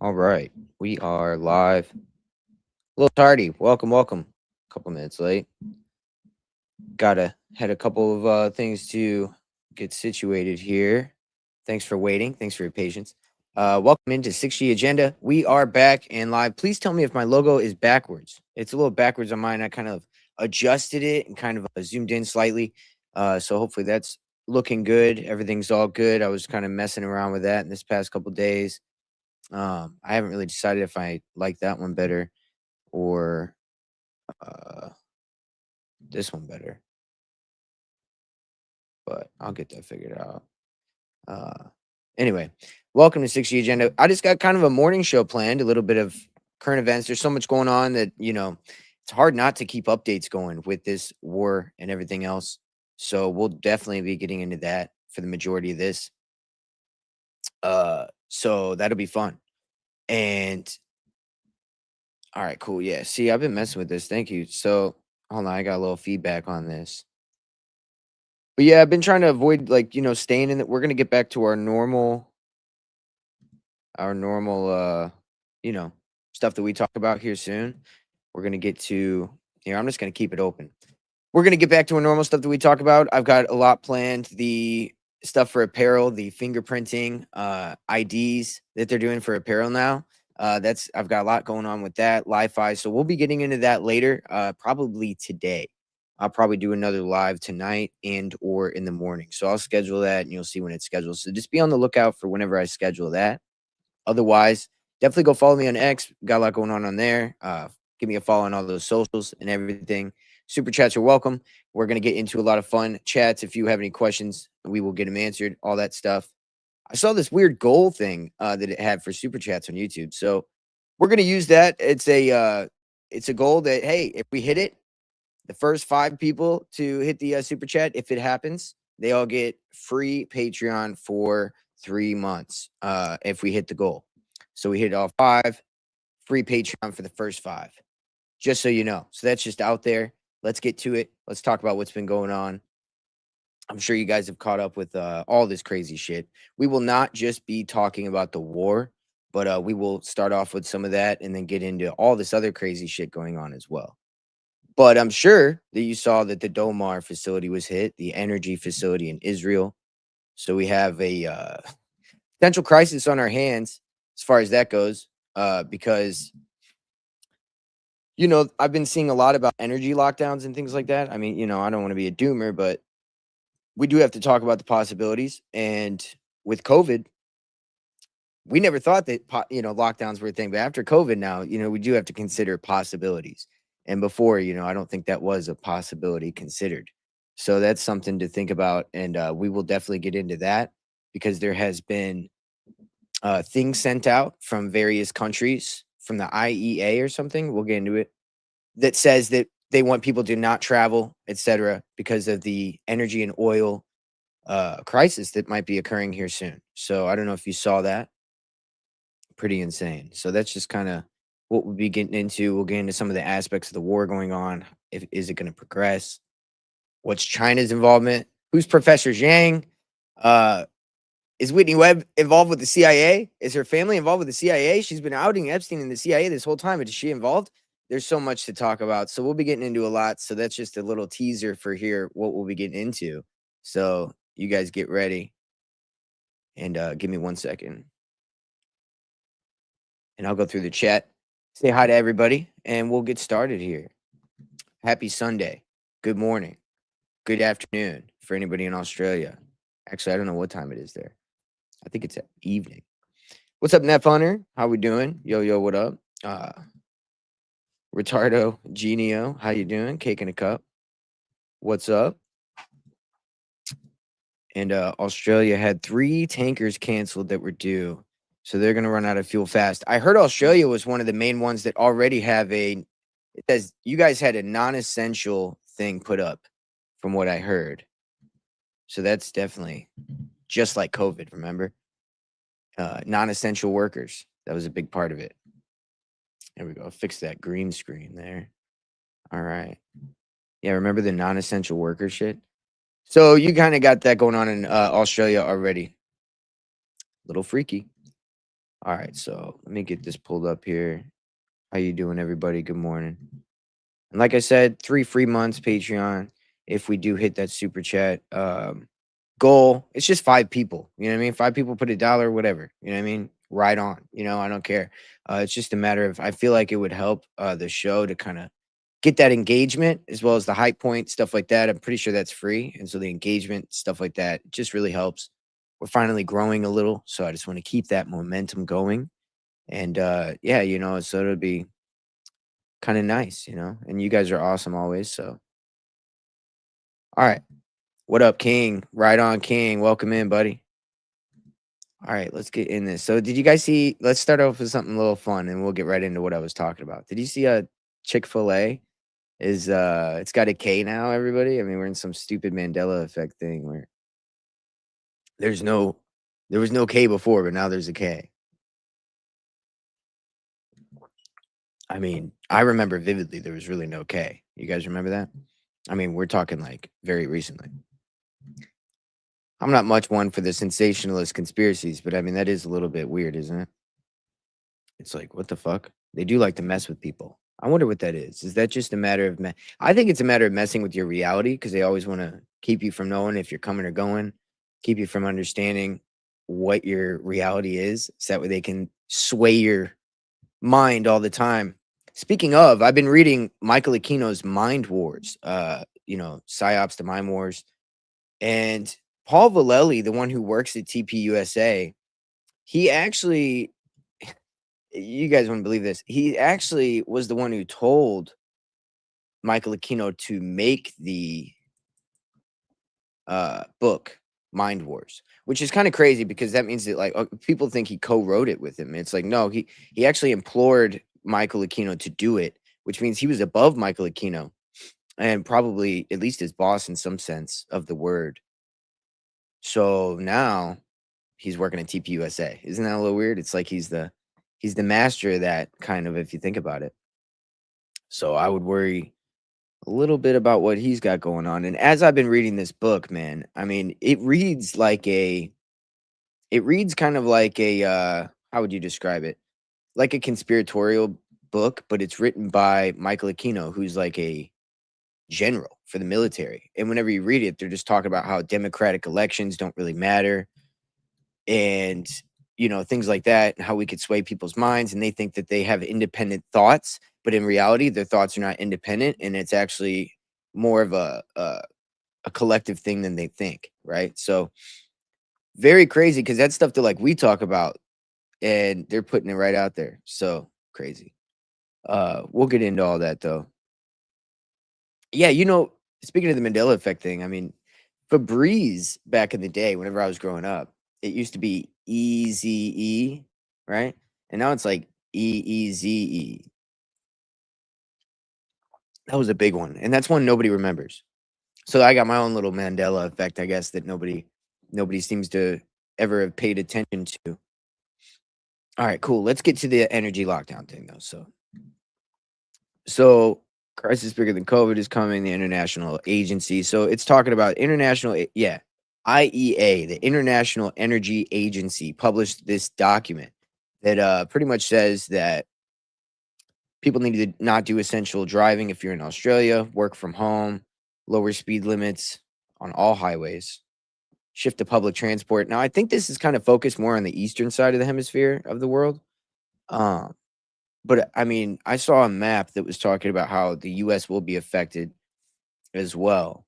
All right, we are live. A little tardy. Welcome, welcome. A couple minutes late. Gotta had a couple of things to get situated here. Thanks for waiting. Thanks for your patience. Welcome into 6G Agenda. We are back and live. Please tell me if my logo is backwards. It's a little backwards on mine. I kind of adjusted it and kind of zoomed in slightly. So hopefully that's looking good. Everything's all good. I was kind of messing around with that in this past couple days. I haven't really decided if I like that one better or uh, this one better, but I'll get that figured out. Uh, anyway, welcome to 60 Agenda. I just got kind of a morning show planned, a little bit of current events. There's so much going on that, it's hard not to keep updates going with this war and everything else. So we'll definitely be getting into that for the majority of this. So that'll be fun. And all right, cool. Yeah. See, I've been messing with this. Thank you. So hold on, I got a little feedback on this. But yeah, I've been trying to avoid staying in it. We're gonna get back to our normal you know, stuff that we talk about here soon. We're gonna get to here. I'm just gonna keep it open. We're gonna get back to our normal stuff that we talk about. I've got a lot planned. The stuff for apparel, the fingerprinting, IDs that they're doing for apparel now. That's I've got a lot going on with that. Li-Fi. So we'll be getting into that later, probably today. I'll probably do another live tonight and or in the morning. So I'll schedule that and you'll see when it's scheduled. So just be on the lookout for whenever I schedule that. Otherwise, definitely go follow me on X. Got a lot going on there. Give me a follow on all those socials and everything. Super chats are welcome. We're going to get into a lot of fun chats. If you have any questions, we will get them answered, all that stuff. I saw this weird goal thing that it had for super chats on YouTube. So we're going to use that. It's a goal that, hey, if we hit it, the first 5 people to hit the super chat, if it happens, they all get free Patreon for 3 months if we hit the goal. So we hit all 5, free Patreon for the first 5. Just so you know. So that's just out there. Let's get to it. Let's talk about what's been going on. I'm sure you guys have caught up with all this crazy shit. We will not just be talking about the war, but we will start off with some of that and then get into all this other crazy shit going on as well. But I'm sure that you saw that the Domar facility was hit, the energy facility in Israel. So we have a potential crisis on our hands as far as that goes, because I've been seeing a lot about energy lockdowns and things like that. I mean, I don't want to be a doomer, but we do have to talk about the possibilities. And with COVID, we never thought that lockdowns were a thing, but after COVID, now we do have to consider possibilities. And before, I don't think that was a possibility considered. So that's something to think about, and we will definitely get into that because there has been things sent out from various countries, from the IEA or something. We'll get into it. That says that they want people to not travel, etc., because of the energy and oil crisis that might be occurring here soon. So I don't know if you saw that. Pretty insane. So that's just kind of what we'll be getting into. We'll get into some of the aspects of the war going on. Is it going to progress? What's China's involvement? Who's Professor Zhang? Is Whitney Webb involved with the CIA? Is her family involved with the CIA? She's been outing Epstein in the CIA this whole time, but is she involved? There's so much to talk about. So we'll be getting into a lot. So that's just a little teaser for here, what we'll be getting into. So you guys get ready. And give me 1 second. And I'll go through the chat. Say hi to everybody, and we'll get started here. Happy Sunday. Good morning. Good afternoon for anybody in Australia. Actually, I don't know what time it is there. I think it's at evening. What's up, Nef Hunter? How we doing? Yo, what up? Retardo Genio, how you doing? Cake in a cup. What's up? And Australia had 3 tankers canceled that were due. So they're going to run out of fuel fast. I heard Australia was one of the main ones that already have it says you guys had a non-essential thing put up from what I heard. So that's definitely just like COVID, remember? Non-essential workers. That was a big part of it. There we go. Fix that green screen there. All right. Yeah, remember the non-essential worker shit? So you kind of got that going on in Australia already. Little freaky. All right, so let me get this pulled up here. How you doing, everybody? Good morning. And like I said, 3 free months Patreon if we do hit that super chat goal. It's just 5 people, you know what I mean? 5 people put $1, whatever, you know what I mean? Right on, I don't care. It's just a matter of I feel like it would help the show to kind of get that engagement as well as the high point stuff like that. I'm pretty sure that's free, and so the engagement stuff like that just really helps. We're finally growing a little, so I just want to keep that momentum going. And yeah, so it'll be kind of nice, and you guys are awesome always. So, all right. What up, King? Right on, King. Welcome in, buddy. All right, let's get in this. So, did you guys see? Let's start off with something a little fun, and we'll get right into what I was talking about. Did you see Chick-fil-A is it's got a K now, everybody? I mean, we're in some stupid Mandela effect thing where there's no there was no K before, but now there's a K. I mean, I remember vividly there was really no K. You guys remember that? I mean, we're talking like very recently. I'm not much one for the sensationalist conspiracies, but I mean that is a little bit weird, isn't it? It's like, what the fuck? They do like to mess with people. I wonder what that is. Is that just a matter of I think it's a matter of messing with your reality because they always want to keep you from knowing if you're coming or going, keep you from understanding what your reality is, so that way they can sway your mind all the time. Speaking of, I've been reading Michael Aquino's Mind Wars, PsyOps to Mind Wars, and Paul Vallely, the one who works at TPUSA, he actually, you guys wouldn't believe this, he actually was the one who told Michael Aquino to make the book Mind Wars, which is kind of crazy because that means that people think he co-wrote it with him. It's like, no, he actually implored Michael Aquino to do it, which means he was above Michael Aquino and probably at least his boss in some sense of the word. So now he's working at TPUSA. Isn't that a little weird? It's like he's the master of that kind of, if you think about it. So I would worry a little bit about what he's got going on. And as I've been reading this book, man, I mean, it reads kind of like a how would you describe it? Like a conspiratorial book, but it's written by Michael Aquino, who's like a general for the military. And whenever you read it, they're just talking about how democratic elections don't really matter and things like that, and how we could sway people's minds, and they think that they have independent thoughts, but in reality their thoughts are not independent, and it's actually more of a collective thing than they think, right? So very crazy because that's stuff that like we talk about and they're putting it right out there. So crazy. We'll get into all that though. Yeah, speaking of the Mandela effect thing, I mean, Febreze back in the day, whenever I was growing up, it used to be EZE, right? And now it's like EEZE. That was a big one, and that's one nobody remembers. So I got my own little Mandela effect, I guess, that nobody seems to ever have paid attention to. All right, cool. Let's get to the energy lockdown thing though. So crisis bigger than COVID is coming, the international agency. So it's talking about IEA, the International Energy Agency, published this document that pretty much says that people need to not do essential driving if you're in Australia, work from home, lower speed limits on all highways, shift to public transport. Now, I think this is kind of focused more on the eastern side of the hemisphere of the world. Um, but I mean, I saw a map that was talking about how the US will be affected as well.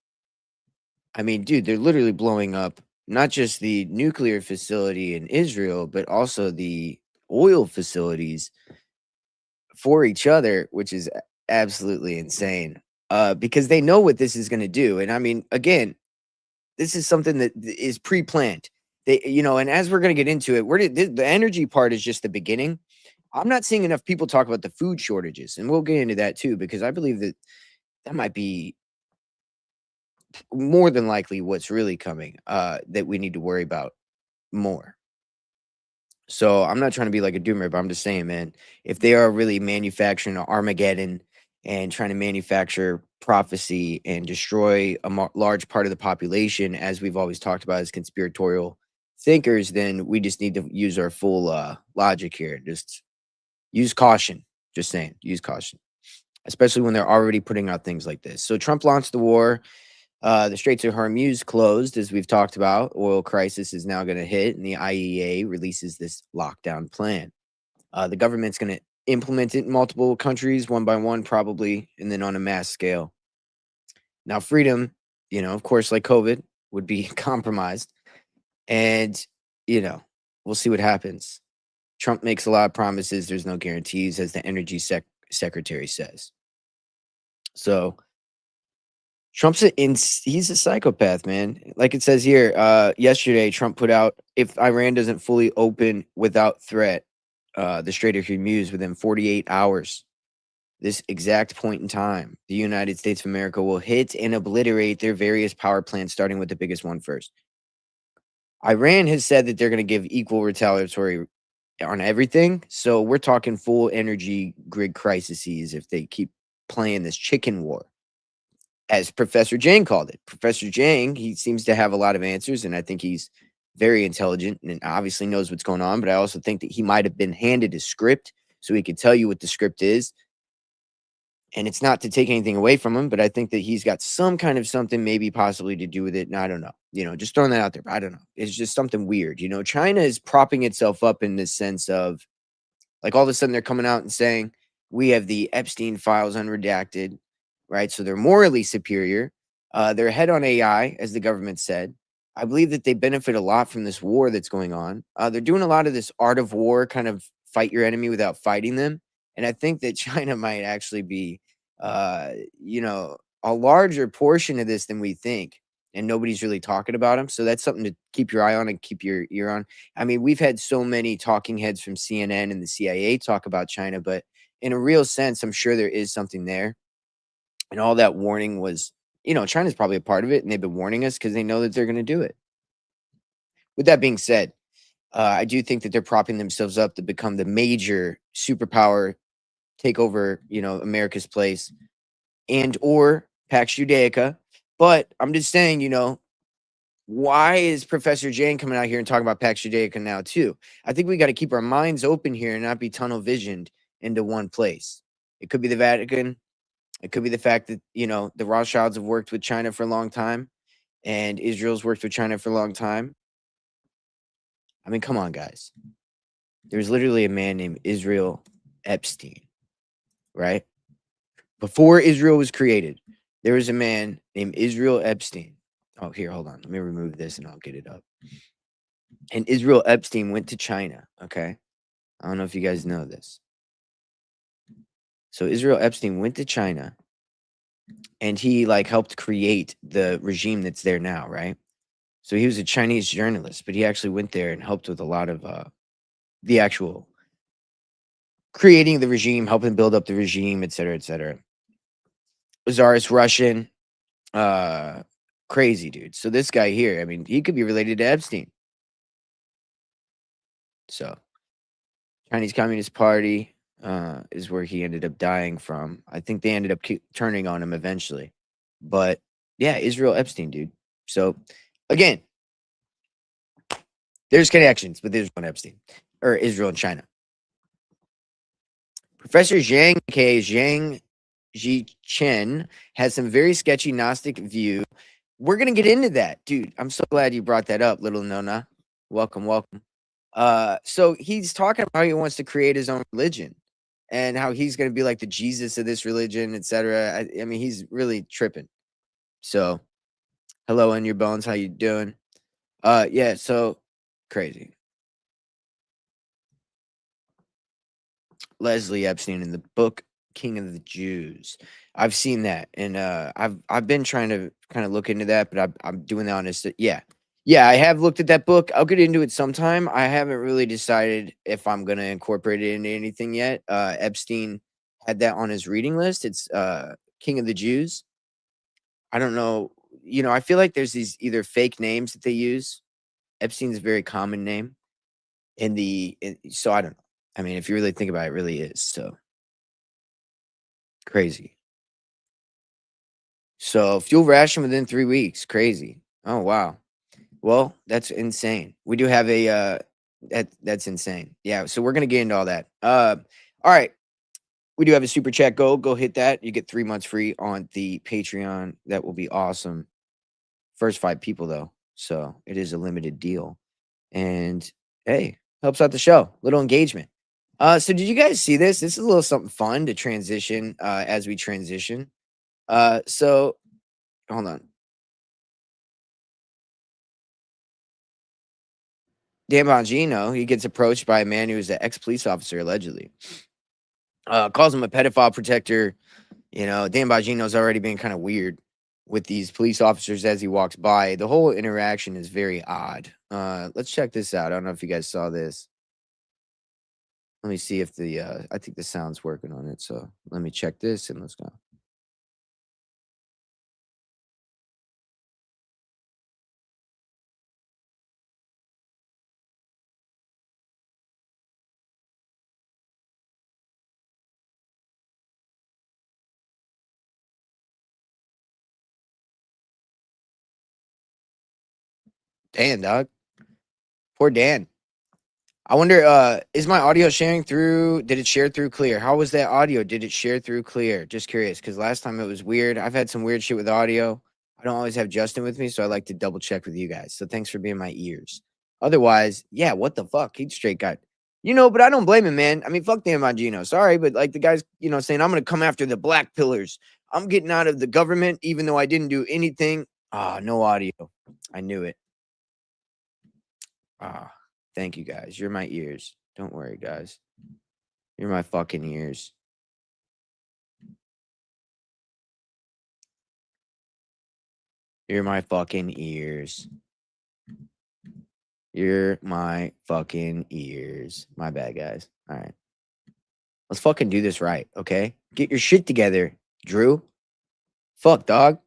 I mean, dude, they're literally blowing up not just the nuclear facility in Israel, but also the oil facilities for each other, which is absolutely insane. Because they know what this is going to do. And I mean, again, this is something that is pre-planned. And as we're going to get into it, the energy part is just the beginning. I'm not seeing enough people talk about the food shortages, and we'll get into that too, because I believe that might be more than likely what's really coming, that we need to worry about more. So I'm not trying to be like a doomer, but I'm just saying, man, if they are really manufacturing Armageddon and trying to manufacture prophecy and destroy a large part of the population, as we've always talked about as conspiratorial thinkers, then we just need to use our full logic here. Just use caution. Just saying, use caution, especially when they're already putting out things like this. So Trump launched the war. The Straits of Hormuz closed, as we've talked about. Oil crisis is now going to hit, and the IEA releases this lockdown plan. The government's going to implement it in multiple countries, one by one, probably, and then on a mass scale. Now, freedom, of course, like COVID, would be compromised. And, you know, we'll see what happens. Trump makes a lot of promises. There's no guarantees, as the energy secretary says. So he's a psychopath, man. Like it says here, yesterday, Trump put out, if Iran doesn't fully open without threat, the Strait of Hormuz within 48 hours, this exact point in time, the United States of America will hit and obliterate their various power plants, starting with the biggest one first. Iran has said that they're going to give equal retaliatory on everything. So we're talking full energy grid crises if they keep playing this chicken war, as Professor Jang called it. Professor Jang, he seems to have a lot of answers, and I think he's very intelligent and obviously knows what's going on. But I also think that he might have been handed a script so he could tell you what the script is. And it's not to take anything away from him, but I think that he's got some kind of something maybe possibly to do with it. And I don't know, just throwing that out there. But I don't know. It's just something weird. China is propping itself up in this sense of, like, all of a sudden they're coming out and saying, we have the Epstein files unredacted, right? So they're morally superior. They're ahead on AI, as the government said. I believe that they benefit a lot from this war that's going on. They're doing a lot of this art of war, kind of fight your enemy without fighting them. And I think that China might actually be, a larger portion of this than we think. And nobody's really talking about them. So that's something to keep your eye on and keep your ear on. I mean, we've had so many talking heads from CNN and the CIA talk about China, but in a real sense, I'm sure there is something there. And all that warning was, China's probably a part of it, and they've been warning us because they know that they're going to do it. With that being said, I do think that they're propping themselves up to become the major superpower, take over, America's place, and or Pax Judaica. But I'm just saying, why is Professor Jane coming out here and talking about Pax Judaica now too? I think we got to keep our minds open here and not be tunnel visioned into one place. It could be the Vatican. It could be the fact that, the Rothschilds have worked with China for a long time and Israel's worked with China for a long time. I mean, come on, guys. There's literally a man named Israel Epstein, right? Before Israel was created, there was a man named Israel Epstein. Oh, here, hold on. Let me remove this and I'll get it up. And Israel Epstein went to China, okay? I don't know if you guys know this. So Israel Epstein went to China and he helped create the regime that's there now, right? So he was a Chinese journalist, but he actually went there and helped with a lot of the actual creating the regime, helping build up the regime, et cetera, et cetera. Tsarist Russian, crazy dude. So this guy here, I mean, he could be related to Epstein. So Chinese Communist Party is where he ended up dying from. I think they ended up turning on him eventually. But yeah, Israel Epstein, dude. So again, there's connections with Israel and Epstein, or Israel and China. Professor Zhang, aka Zhang Chen, has some very sketchy Gnostic view. We're gonna get into that, dude. I'm so glad you brought that up, little Nona. Welcome, welcome. So he's talking about how he wants to create his own religion and how he's gonna be like the Jesus of this religion, etc. I mean, he's really tripping. So, hello in your bones, how you doing? Yeah, so crazy. Leslie Epstein in the book King of the Jews. I've seen that, and I've been trying to kind of look into that, but I'm doing that on this. Yeah, I have looked at that book. I'll get into it sometime. I haven't really decided if I'm gonna incorporate it into anything yet. Epstein had that on his reading list. It's King of the Jews. I don't know. I feel like there's these either fake names that they use. Epstein's a very common name so I don't know. I mean, if you really think about it, it really is. So crazy. So fuel ration within 3 weeks. Crazy. Oh, wow. Well, that's insane. We do have a that's insane. Yeah, so we're gonna get into all that. All right. We do have a super chat. Go hit that. You get 3 months free on the Patreon. That will be awesome. First 5 people though. So it is a limited deal. And hey, helps out the show. Little engagement. So did you guys see this? This is a little something fun to transition as we transition. So hold on. Dan Bongino, he gets approached by a man who's an ex-police officer, allegedly. Calls him a pedophile protector. You know, Dan Bongino's already been kind of weird with these police officers as he walks by. The whole interaction is very odd. Let's check this out. I don't know if you guys saw this. Let me see if the I think the sound's working on it. So let me check this and let's go. Dan, dog. Poor Dan. I wonder, is my audio sharing through? Did it share through clear? How was that audio? Did it share through clear? Just curious, because last time it was weird. I've had some weird shit with audio. I don't always have Justin with me, so I like to double check with you guys. So thanks for being my ears. Otherwise, yeah, what the fuck? He straight got, but I don't blame him, man. I mean, fuck Dan Bongino. Sorry, but like the guy's, saying, I'm going to come after the black pillars. I'm getting out of the government, even though I didn't do anything. Ah, no audio. I knew it. Ah. Thank you, guys. You're my ears. Don't worry, guys. You're my fucking ears. You're my fucking ears. You're my fucking ears. My bad, guys. All right. Let's fucking do this right, okay? Get your shit together, Drew. Fuck, dog.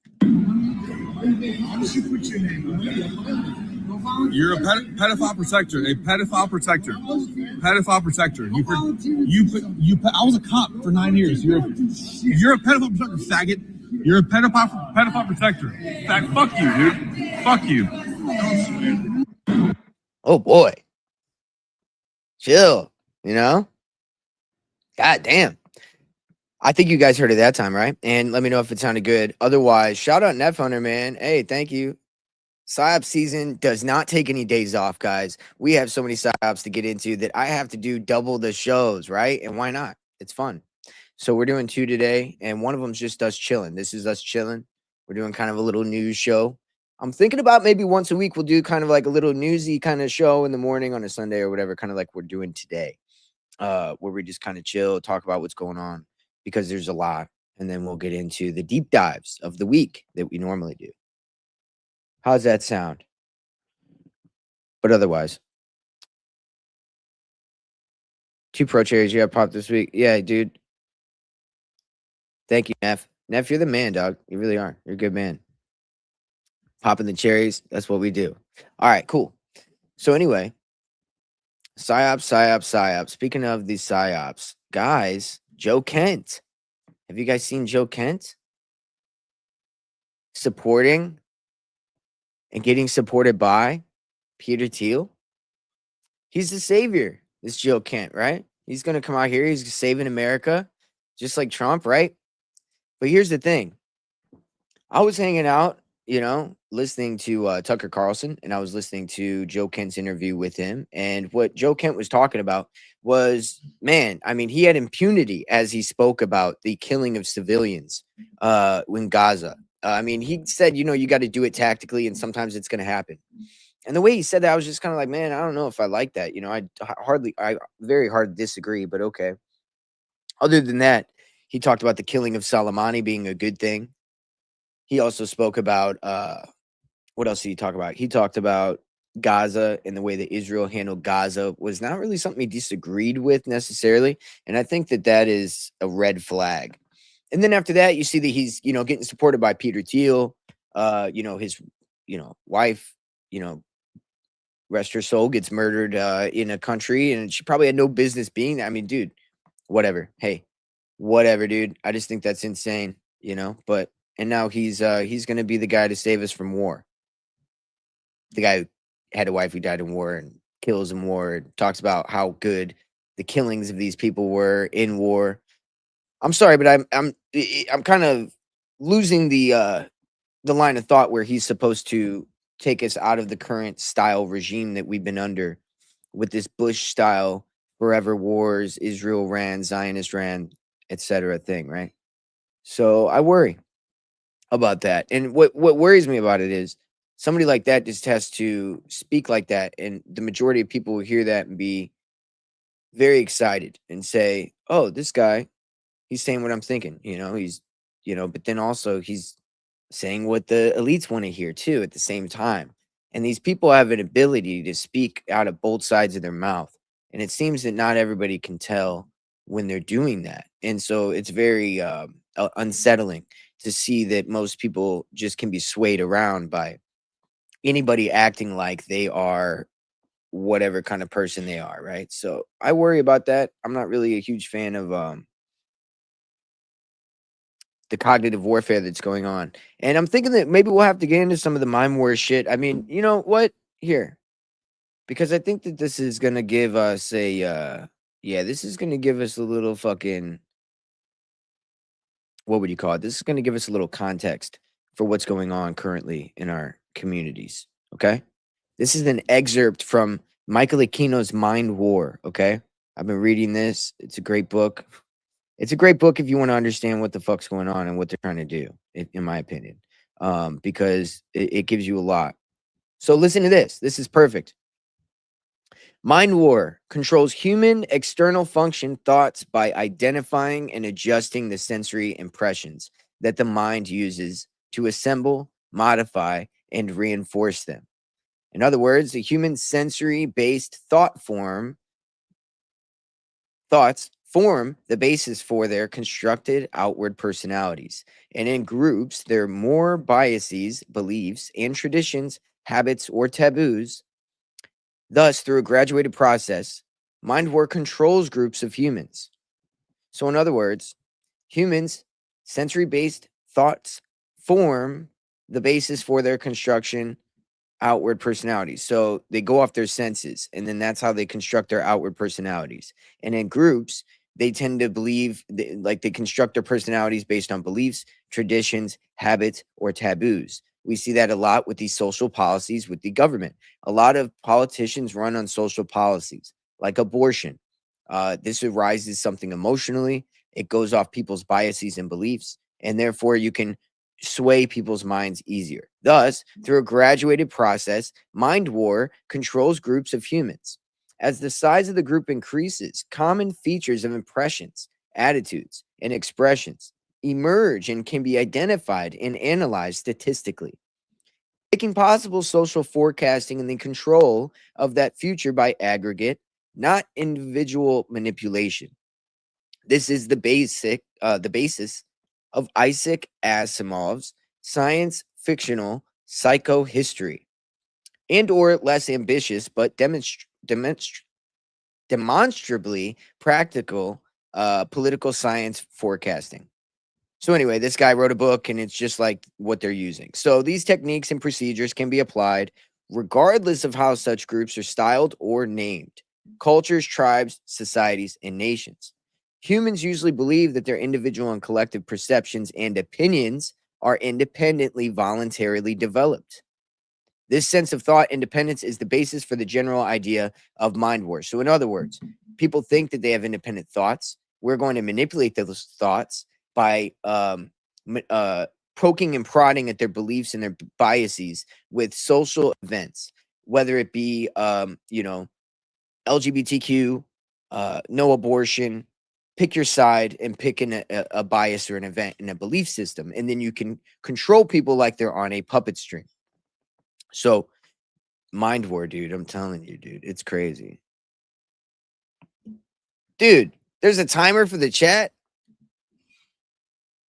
You're a pedophile protector. A pedophile protector. Pedophile protector. I was a cop for 9 years. You're a pedophile protector, faggot. You're a pedophile protector. Fuck you, dude. Fuck you. Oh boy. Chill. God damn. I think you guys heard it that time, right? And let me know if it sounded good. Otherwise, shout out Nef Hunter, man. Hey, thank you. PsyOps season does not take any days off, guys. We have so many PsyOps to get into that I have to do double the shows, right? And why not? It's fun. So we're doing 2 today, and one of them's just us chilling. This is us chilling. We're doing kind of a little news show. I'm thinking about maybe once a week we'll do kind of like a little newsy kind of show in the morning on a Sunday or whatever, kind of like we're doing today, where we just kind of chill, talk about what's going on because there's a lot, and then we'll get into the deep dives of the week that we normally do. How's that sound? But otherwise, 2 pro cherries you have popped this week. Yeah, dude. Thank you, Neff. Neff, you're the man, dog. You really are. You're a good man. Popping the cherries. That's what we do. All right, cool. So anyway, PsyOps. Speaking of these PsyOps, guys, Joe Kent. Have you guys seen Joe Kent supporting and getting supported by Peter Thiel? He's the savior, this Joe Kent, right? He's going to come out here. He's saving America, just like Trump, right? But here's the thing. I was hanging out, listening to Tucker Carlson, and I was listening to Joe Kent's interview with him. And what Joe Kent was talking about was, man, I mean, he had impunity as he spoke about the killing of civilians in Gaza. I mean, he said, you got to do it tactically, and sometimes it's going to happen. And the way he said that, I was just kind of like, man, I don't know if I like that. I very hard to disagree, but okay. Other than that, he talked about the killing of Soleimani being a good thing. He also spoke about, what else did he talk about? He talked about Gaza and the way that Israel handled Gaza was not really something he disagreed with necessarily. And I think that is a red flag. And then after that, you see that he's, getting supported by Peter Thiel, his, wife, rest her soul, gets murdered in a country, and she probably had no business being there. I mean, dude, whatever. Hey, whatever, dude. I just think that's insane, but and now he's going to be the guy to save us from war. the guy who had a wife who died in war and kills in war, and talks about how good the killings of these people were in war. I'm sorry, but I'm kind of losing the line of thought where he's supposed to take us out of the current style regime that we've been under with this Bush style forever wars, Israel ran, Zionist ran, etc. thing, right? So I worry about that. And what worries me about it is somebody like that just has to speak like that, and the majority of people will hear that and be very excited and say, "Oh, this guy, he's saying what I'm thinking." But then also he's saying what the elites want to hear too at the same time. And these people have an ability to speak out of both sides of their mouth. And it seems that not everybody can tell when they're doing that. And so it's very unsettling to see that most people just can be swayed around by anybody acting like they are whatever kind of person they are, right? So I worry about that. I'm not really a huge fan of the cognitive warfare that's going on. And I'm thinking that maybe we'll have to get into some of the mind war shit. I mean, you know what? Here, because I think that this is gonna give us this is gonna give us a little fucking, what would you call it? This is gonna give us a little context for what's going on currently in our communities. Okay. This is an excerpt from Michael Aquino's Mind War. Okay. I've been reading this. It's a great book. It's a great book if you want to understand what the fuck's going on and what they're trying to do, in my opinion, because it gives you a lot. So listen to this. This is perfect. Mind War controls human external function thoughts by identifying and adjusting the sensory impressions that the mind uses to assemble, modify, and reinforce them. In other words, the human sensory-based thoughts form the basis for their constructed outward personalities. And in groups, there are more biases, beliefs, and traditions, habits, or taboos. Thus, through a graduated process, mind war controls groups of humans. So, in other words, humans' sensory-based thoughts form the basis for their construction outward personalities. So they go off their senses, and then that's how they construct their outward personalities. And in groups, they tend to believe like they construct their personalities based on beliefs, traditions, habits, or taboos. We see that a lot with these social policies with the government. A lot of politicians run on social policies like abortion. This arises something emotionally. It goes off people's biases and beliefs, and therefore you can sway people's minds easier. Thus, through a graduated process, mind war controls groups of humans. As the size of the group increases, common features of impressions, attitudes, and expressions emerge and can be identified and analyzed statistically, making possible social forecasting and the control of that future by aggregate, not individual manipulation. This is the basis of Isaac Asimov's science fictional psychohistory, and or less ambitious but demonstrably practical political science forecasting. So anyway, this guy wrote a book, and it's just like what they're using. So these techniques and procedures can be applied regardless of how such groups are styled or named: cultures, tribes, societies, and nations. Humans usually believe that their individual and collective perceptions and opinions are independently, voluntarily developed. This sense of thought independence is the basis for the general idea of mind war. So, in other words, people think that they have independent thoughts. We're going to manipulate those thoughts by poking and prodding at their beliefs and their biases with social events, whether it be, LGBTQ, no abortion. Pick your side and pick a bias or an event in a belief system, and then you can control people like they're on a puppet string. So, mind war, dude. I'm telling you, dude, it's crazy. Dude, there's a timer for the chat.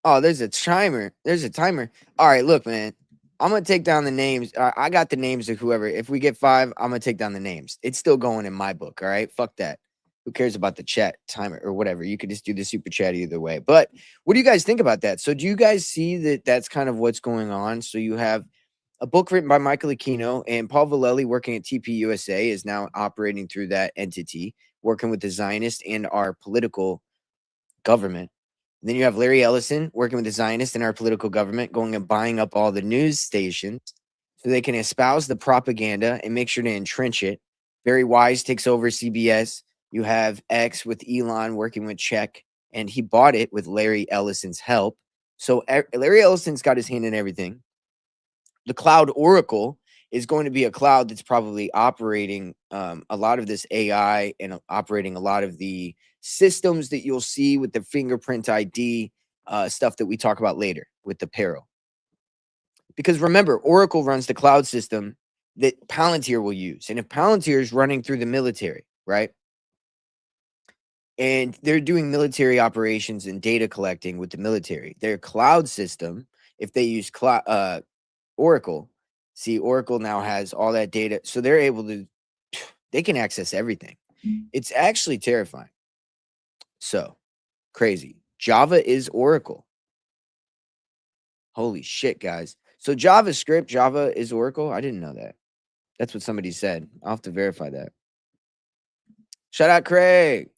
Oh, there's a timer. There's a timer. All right, look, man. I'm gonna take down the names. I got the names of whoever. If we get 5, I'm gonna take down the names. It's still going in my book. All right, fuck that. Who cares about the chat timer or whatever? You could just do the super chat either way. But what do you guys think about that? So do you guys see that that's kind of what's going on? So you have a book written by Michael Aquino, and Paul Vallely, working at TPUSA, is now operating through that entity, working with the Zionists and our political government. And then you have Larry Ellison working with the Zionists and our political government, going and buying up all the news stations so they can espouse the propaganda and make sure to entrench it. Barry Wise takes over CBS. You have X with Elon working with Check, and he bought it with Larry Ellison's help. So Larry Ellison's got his hand in everything. The cloud oracle is going to be a cloud that's probably operating a lot of this AI and operating a lot of the systems that you'll see with the fingerprint ID stuff that we talk about later with the peril. Because remember, Oracle runs the cloud system that Palantir will use. And if Palantir is running through the military, right? And they're doing military operations and data collecting with the military, their cloud system, if they use Oracle, see, Oracle now has all that data. So they're able to, they can access everything. It's actually terrifying. So crazy. Java is Oracle. Holy shit, guys. So JavaScript, Java is Oracle. I didn't know that. That's what somebody said. I'll have to verify that. Shout out Craig.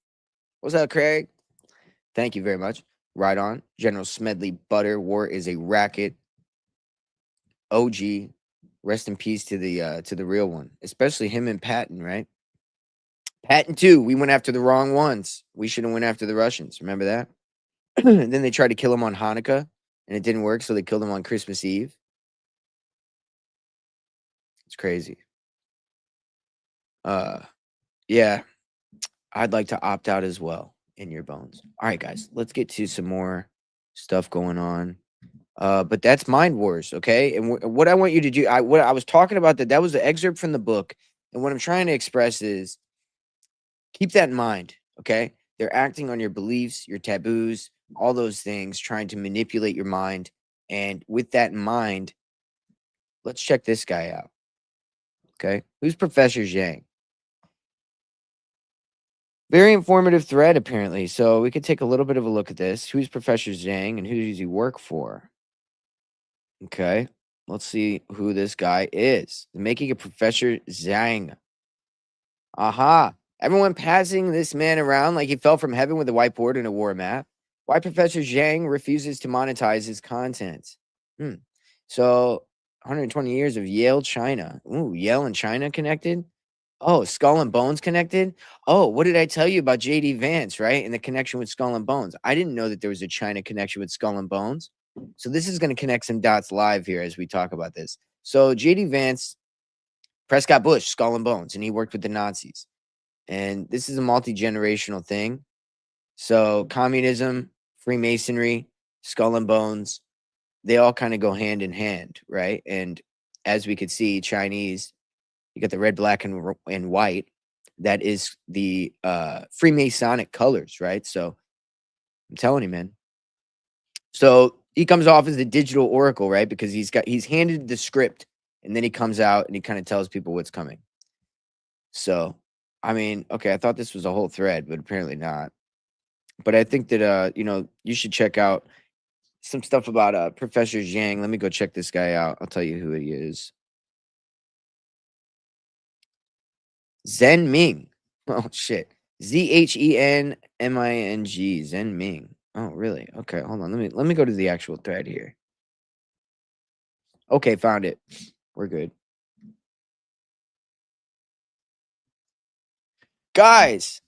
What's up, Craig? Thank you very much. Right on. General Smedley Butter. War is a racket. OG. Rest in peace to the real one. Especially him and Patton, right? Patton too. We went after the wrong ones. We should have went after the Russians. Remember that? And then they tried to kill him on Hanukkah, and it didn't work, so they killed him on Christmas Eve. It's crazy. Yeah. I'd like to opt out as well in your bones. All right, guys, let's get to some more stuff going on. But that's Mind Wars, okay? And what I want you to do, what I was talking about, that was the excerpt from the book, and what I'm trying to express is keep that in mind, okay? They're acting on your beliefs, your taboos, all those things, trying to manipulate your mind. And with that in mind, let's check this guy out, okay? Who's Professor Zhang? Very informative thread, apparently. So we could take a little bit of a look at this. Who's Professor Zhang and who does he work for? Okay, let's see who this guy is. The making of Professor Zhang. Aha. Everyone passing this man around like he fell from heaven with a whiteboard and a war map. Why Professor Zhang refuses to monetize his content. So 120 years of Yale, China. Ooh, Yale and China connected? Oh, Skull and Bones connected? Oh, what did I tell you about JD Vance, right? And the connection with Skull and Bones. I didn't know that there was a China connection with Skull and Bones. So this is going to connect some dots live here as we talk about this. So JD Vance, Prescott Bush, Skull and Bones, and he worked with the Nazis. And this is a multi-generational thing. So communism, Freemasonry, Skull and Bones, they all kind of go hand in hand, right? And as we could see, Chinese, you got the red, black, and white. That is the Freemasonic colors, right? So I'm telling you, man. So he comes off as the digital oracle, right? Because he's handed the script, and then he comes out and he kind of tells people what's coming. So, I mean, okay, I thought this was a whole thread, but apparently not. But I think that you should check out some stuff about Professor Zhang. Let me go check this guy out. I'll tell you who he is. Zen Ming. Oh shit. Zhenming. Zen Ming. Oh, really? Okay, hold on. Let me go to the actual thread here. Okay, found it. We're good. Guys,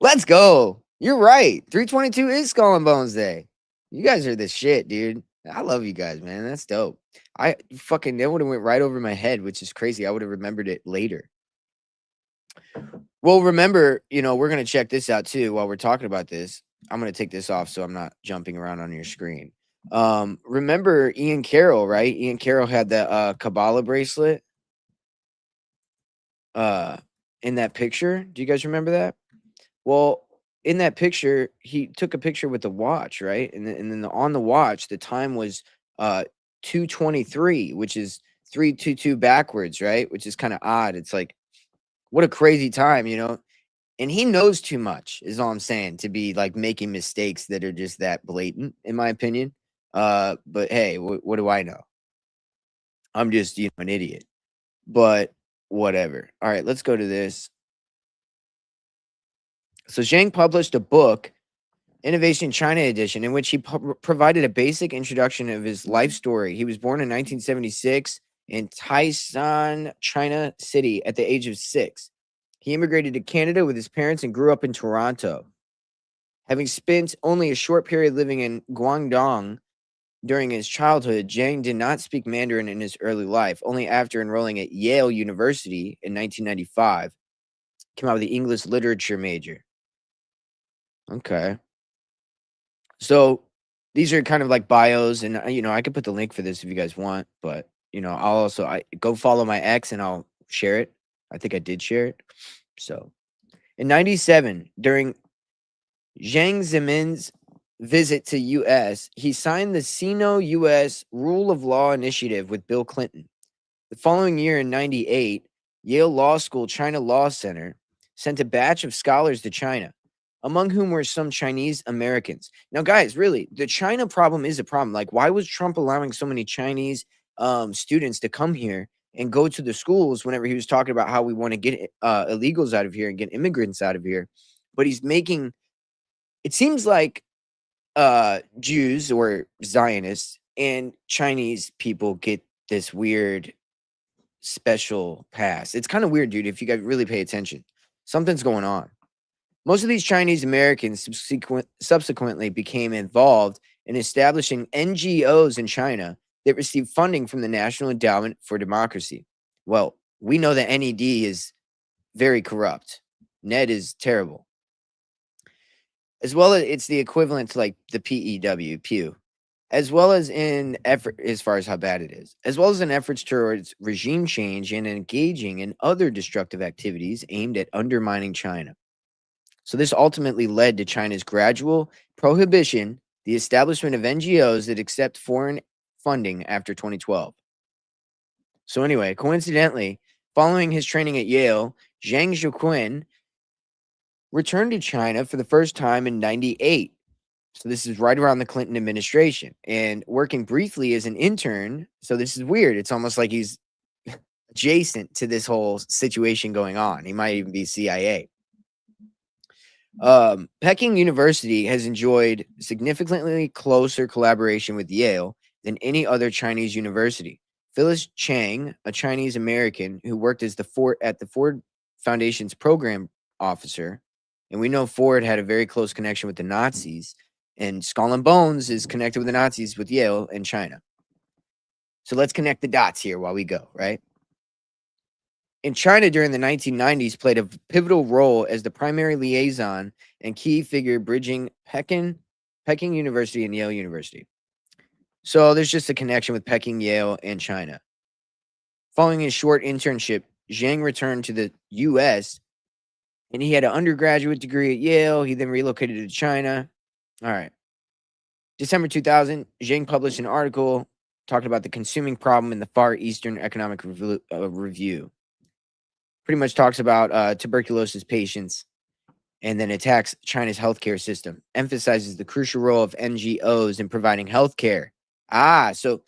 let's go. You're right. 322 is Skull and Bones Day. You guys are the shit, dude. I love you guys, man. That's dope. That would have went right over my head, which is crazy. I would have remembered it later. Well, remember, we're going to check this out too while we're talking about this. I'm going to take this off so I'm not jumping around on your screen. Remember Ian Carroll, right? Ian Carroll had the Kabbalah bracelet in that picture. Do you guys remember that? Well, in that picture, he took a picture with the watch, right? And then on the watch, the time was 2:23, which is 3:22 backwards, right? Which is kind of odd. It's like, what a crazy time, And he knows too much, is all I'm saying, to be like making mistakes that are just that blatant, in my opinion. But hey, what do I know? I'm just, an idiot. But whatever. All right, let's go to this. So Zhang published a book, Innovation China Edition, in which he provided a basic introduction of his life story. He was born in 1976 in Taishan, China City at the age of 6. He immigrated to Canada with his parents and grew up in Toronto. Having spent only a short period living in Guangdong during his childhood, Zhang did not speak Mandarin in his early life. Only after enrolling at Yale University in 1995, came out with the English literature major. Okay. So these are kind of like bios, and I could put the link for this if you guys want, but I'll also go follow my ex and I'll share it. I think I did share it. So in 97, during Jiang Zemin's visit to US, he signed the Sino-US Rule of Law Initiative with Bill Clinton. The following year in 98, Yale Law School China Law Center sent a batch of scholars to China, among whom were some Chinese Americans. Now, guys, really, the China problem is a problem. Like, why was Trump allowing so many Chinese students to come here and go to the schools whenever he was talking about how we want to get illegals out of here and get immigrants out of here? But he's making, it seems like Jews or Zionists and Chinese people get this weird special pass. It's kind of weird, dude, if you guys really pay attention. Something's going on. Most of these Chinese Americans subsequently became involved in establishing NGOs in China that received funding from the National Endowment for Democracy. Well, we know that NED is very corrupt. NED is terrible. As well as it's the equivalent to like the Pew, as well as in effort as far as how bad it is, as well as in efforts towards regime change and engaging in other destructive activities aimed at undermining China. So this ultimately led to China's gradual prohibition, the establishment of NGOs that accept foreign funding after 2012. So anyway, coincidentally, following his training at Yale, Zhang Zhiquan returned to China for the first time in 98. So this is right around the Clinton administration, and working briefly as an intern. So this is weird. It's almost like he's adjacent to this whole situation going on. He might even be CIA. Peking University has enjoyed significantly closer collaboration with Yale than any other Chinese university. Phyllis Chang, a Chinese American who worked as at the Ford Foundation's program officer, and we know Ford had a very close connection with the Nazis, and Skull and Bones is connected with the Nazis with Yale and China. So let's connect the dots here while we go, right? In China during the 1990s, played a pivotal role as the primary liaison and key figure bridging Peking University and Yale University. So there's just a connection with Peking, Yale, and China. Following his short internship, Zhang returned to the U.S., and he had an undergraduate degree at Yale. He then relocated to China. All right. December 2000, Zhang published an article talking about the consuming problem in the Far Eastern Economic Review. Pretty much talks about tuberculosis patients and then attacks China's healthcare system, emphasizes the crucial role of NGOs in providing healthcare. So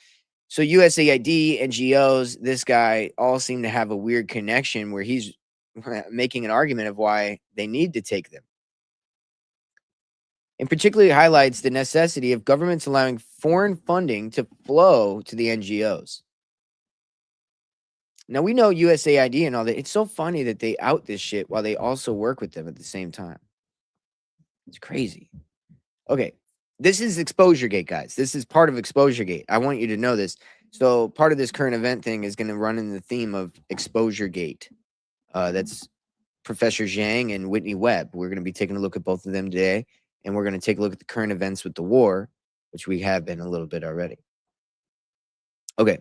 USAID, NGOs, this guy all seem to have a weird connection where he's making an argument of why they need to take them. And particularly highlights the necessity of governments allowing foreign funding to flow to the NGOs. Now, we know USAID and all that. It's so funny that they out this shit while they also work with them at the same time. It's crazy. Okay. This is ExposureGate, guys. This is part of ExposureGate. I want you to know this. So part of this current event thing is going to run in the theme of ExposureGate. That's Professor Zhang and Whitney Webb. We're going to be taking a look at both of them today. And we're going to take a look at the current events with the war, which we have been a little bit already. Okay.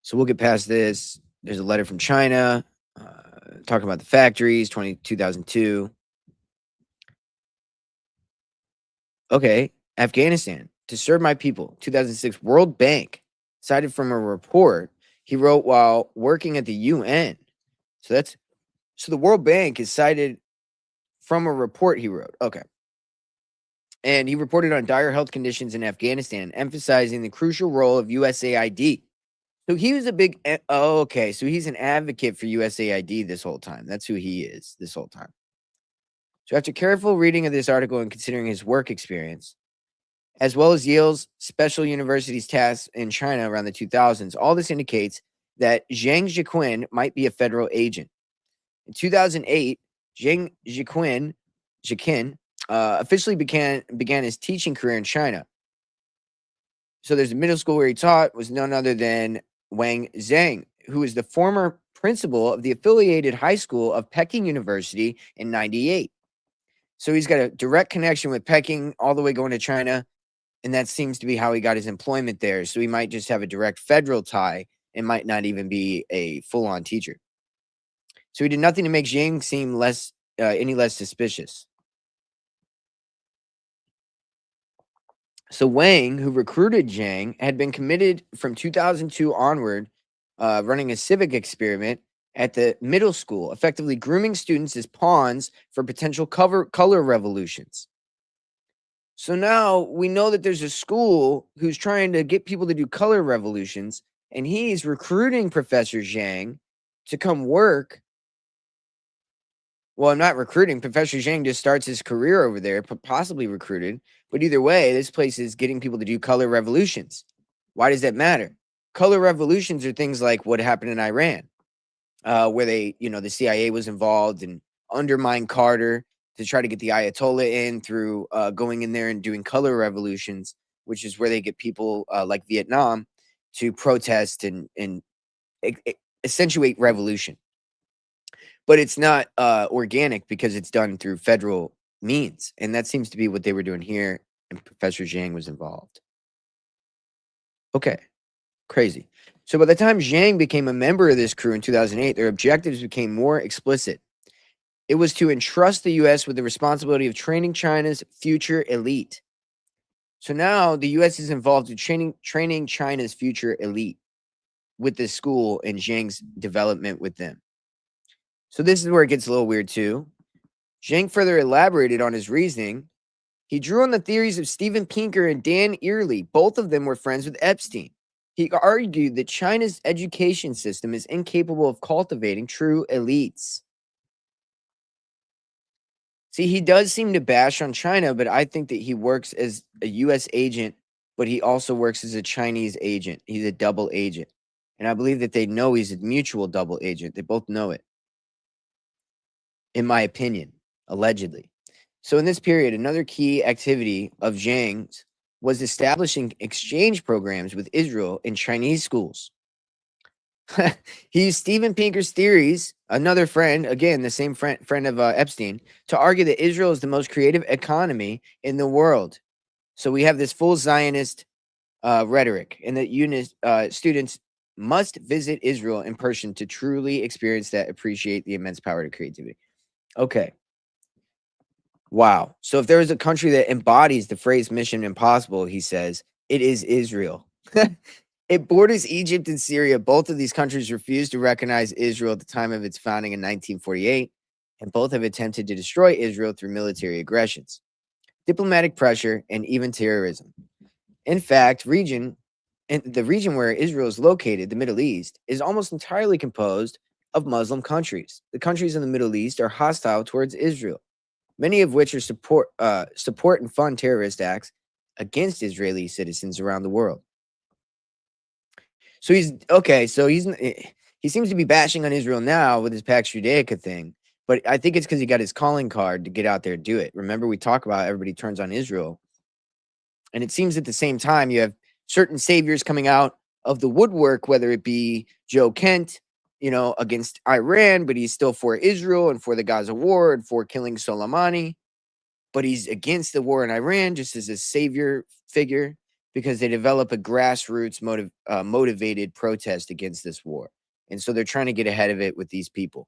So we'll get past this. There's a letter from China talking about the factories, 2002. Okay, Afghanistan. To serve my people, 2006. World Bank, cited from a report he wrote while working at the UN. So the World Bank is cited from a report he wrote. Okay. And he reported on dire health conditions in Afghanistan, emphasizing the crucial role of USAID. So he was a big. Oh, okay. So he's an advocate for USAID this whole time. That's who he is this whole time. So after careful reading of this article and considering his work experience, as well as Yale's Special University's tasks in China around the 2000s, all this indicates that Zhang Jiqin might be a federal agent. In 2008, Zhang Jiqin officially began his teaching career in China. So there's a middle school where he taught was none other than Wang Zhang, who is the former principal of the affiliated high school of Peking University in 98. So he's got a direct connection with Peking all the way going to China. And that seems to be how he got his employment there. So he might just have a direct federal tie and might not even be a full-on teacher. So he did nothing to make Zhang seem any less suspicious. So Wang, who recruited Zhang, had been committed from 2002 onward, running a civic experiment at the middle school, effectively grooming students as pawns for potential color revolutions. So now we know that there's a school who's trying to get people to do color revolutions, and he's recruiting Professor Zhang to come work. Well, I'm not recruiting. Professor Zhang just starts his career over there, possibly recruited. But either way, this place is getting people to do color revolutions. Why does that matter? Color revolutions are things like what happened in Iran, where the CIA was involved and undermined Carter to try to get the Ayatollah in through going in there and doing color revolutions, which is where they get people like Vietnam to protest and accentuate revolution. But it's not organic because it's done through federal means. And that seems to be what they were doing here. And Professor Zhang was involved. Okay. Crazy. So by the time Zhang became a member of this crew in 2008, their objectives became more explicit. It was to entrust the U.S. with the responsibility of training China's future elite. So now the U.S. is involved in training China's future elite with this school and Zhang's development with them. So this is where it gets a little weird too. Zhang further elaborated on his reasoning. He drew on the theories of Steven Pinker and Dan Early. Both of them were friends with Epstein. He argued that China's education system is incapable of cultivating true elites. See, he does seem to bash on China, but I think that he works as a U.S. agent, but he also works as a Chinese agent. He's a double agent. And I believe that they know he's a mutual double agent. They both know it, in my opinion, allegedly. So in this period, another key activity of Zhang's was establishing exchange programs with Israel in Chinese schools. He used Steven Pinker's theories, another friend, again, the same friend of Epstein, to argue that Israel is the most creative economy in the world. So we have this full Zionist rhetoric, and that students must visit Israel in person to truly experience that, appreciate the immense power to creativity. Okay. Wow. So if there is a country that embodies the phrase mission impossible, he says, it is Israel. It borders Egypt and Syria. Both of these countries refused to recognize Israel at the time of its founding in 1948, and both have attempted to destroy Israel through military aggressions, diplomatic pressure, and even terrorism. In fact, the region where Israel is located, the Middle East, is almost entirely composed of Muslim countries. The countries in the Middle East are hostile towards Israel, many of which are support and fund terrorist acts against Israeli citizens around the world. So he seems to be bashing on Israel now with his Pax Judaica thing, but I think it's because he got his calling card to get out there and do it. Remember, we talk about everybody turns on Israel, and it seems at the same time you have certain saviors coming out of the woodwork, whether it be Joe Kent, against Iran, but he's still for Israel and for the Gaza war and for killing Soleimani, but he's against the war in Iran just as a savior figure because they develop a grassroots motivated protest against this war. And so they're trying to get ahead of it with these people.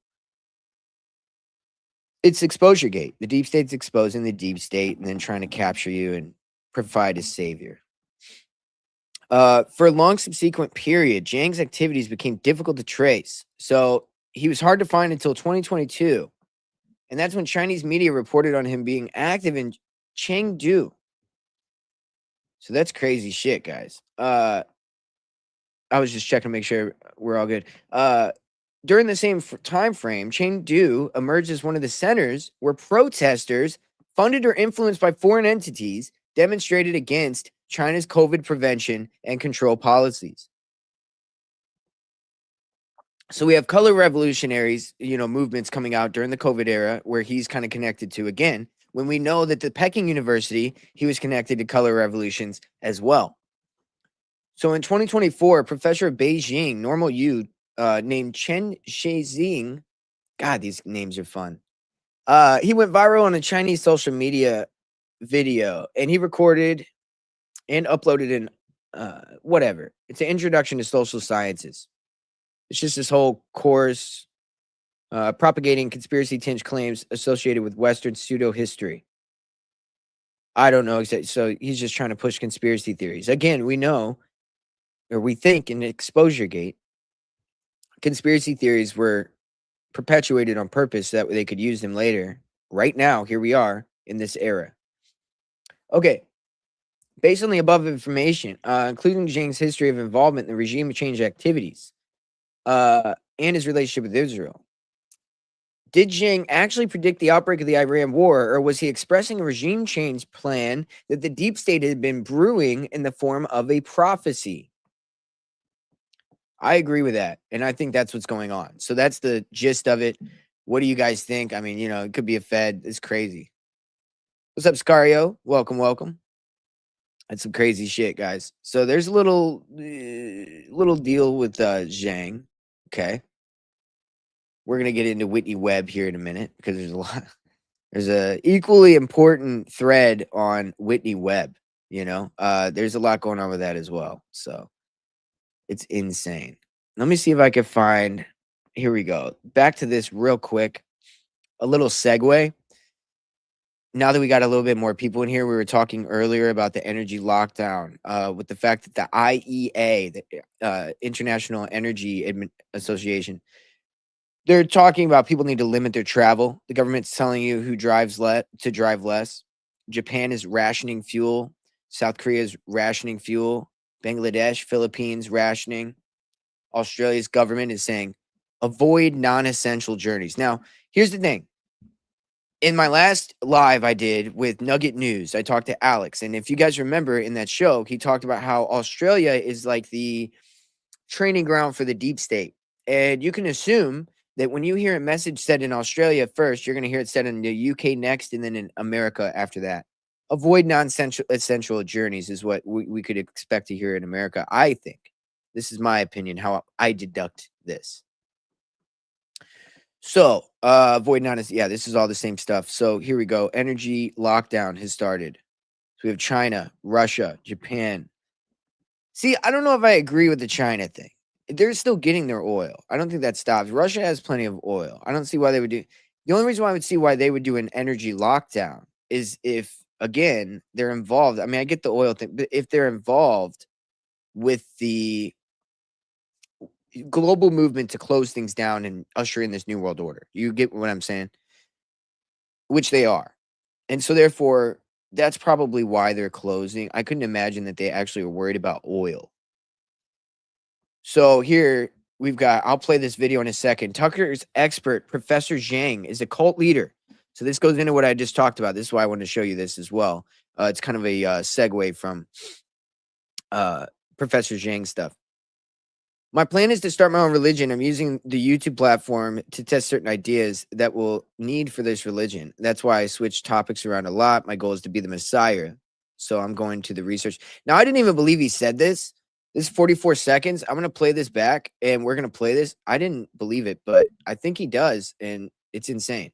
It's exposure gate. The deep state's exposing the deep state and then trying to capture you and provide a savior. For a long subsequent period, Zhang's activities became difficult to trace. So he was hard to find until 2022. And that's when Chinese media reported on him being active in Chengdu. So that's crazy shit, guys. I was just checking to make sure we're all good. During the same time frame, Chengdu emerged as one of the centers where protesters, funded or influenced by foreign entities, demonstrated against China's COVID prevention and control policies. So we have color revolutionaries, movements coming out during the COVID era where he's kind of connected to, again, when we know that the Peking University, he was connected to color revolutions as well. So in 2024, a professor of Beijing Normal U named Chen Shizing, God, these names are fun. He went viral on a Chinese social media video, and he recorded and uploaded an whatever. It's an introduction to social sciences. It's just this whole course propagating conspiracy tinged claims associated with Western pseudo history. I don't know exactly. So he's just trying to push conspiracy theories. Again, we know, or we think in Exposure Gate, conspiracy theories were perpetuated on purpose so that they could use them later. Right now, here we are in this era. Okay. Based on the above information, including Zhang's history of involvement in the regime change activities and his relationship with Israel, did Zhang actually predict the outbreak of the Iran war, or was he expressing a regime change plan that the deep state had been brewing in the form of a prophecy? I agree with that, and I think that's what's going on. So that's the gist of it. What do you guys think? I mean, it could be a Fed. It's crazy. What's up, Scario? Welcome, welcome. That's some crazy shit, guys. So there's a little deal with Zhang. Okay. We're going to get into Whitney Webb here in a minute because there's a lot. There's a equally important thread on Whitney Webb, there's a lot going on with that as well. So it's insane. Let me see if I can find, here we go. Back to this real quick. A little segue. Now that we got a little bit more people in here, we were talking earlier about the energy lockdown with the fact that the IEA, the International Energy Association, they're talking about people need to limit their travel. The government's telling you who drives to drive less. Japan is rationing fuel. South Korea is rationing fuel. Bangladesh, Philippines, rationing. Australia's government is saying, avoid non-essential journeys. Now, here's the thing. In my last live I did with Nugget News, I talked to Alex. And if you guys remember in that show, he talked about how Australia is like the training ground for the deep state. And you can assume that when you hear a message said in Australia first, you're going to hear it said in the UK next, and then in America after that. Avoid non-essential journeys is what we could expect to hear in America, I think. This is my opinion, how I deduct this. So, avoid non-essential. Yeah, this is all the same stuff. So here we go. Energy lockdown has started. So we have China, Russia, Japan. See, I don't know if I agree with the China thing. They're still getting their oil. I don't think that stops. Russia has plenty of oil. I don't see why they would do. The only reason why I would see why they would do an energy lockdown is if, again, they're involved. I mean, I get the oil thing, but if they're involved with the global movement to close things down and usher in this new world order, you get what I'm saying? Which they are. And so therefore, that's probably why they're closing. I couldn't imagine that they actually were worried about oil. So here we've got, I'll play this video in a second. Tucker's expert, Professor Zhang, is a cult leader. So this goes into what I just talked about. This is why I wanted to show you this as well. It's kind of a segue from Professor Zhang stuff. My plan is to start my own religion. I'm using the YouTube platform to test certain ideas that we'll need for this religion. That's why I switch topics around a lot. My goal is to be the Messiah. So I'm going to the research. Now, I didn't even believe he said this. This is 44 seconds. I'm going to play this back, and we're going to play this. I didn't believe it, but I think he does, and it's insane.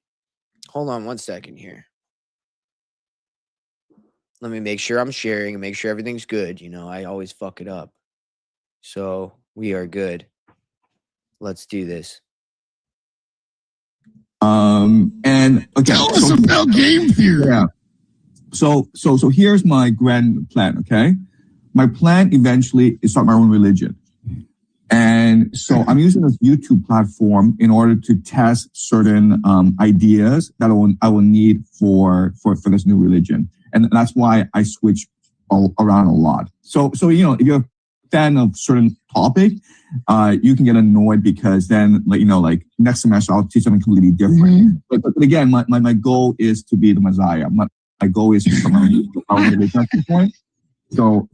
Hold on one second here. Let me make sure I'm sharing and make sure everything's good. I always fuck it up. So we are good. Let's do this. And okay, tell us about game theory. Yeah. So here's my grand plan. Okay, my plan eventually is start my own religion, and so I'm using this YouTube platform in order to test certain ideas that I will need for this new religion, and that's why I switch around a lot. So if you're fan of certain topic, you can get annoyed because then, like next semester I'll teach something completely different. But again, my goal is to be the Messiah. My goal is to come out the power religion at this point. So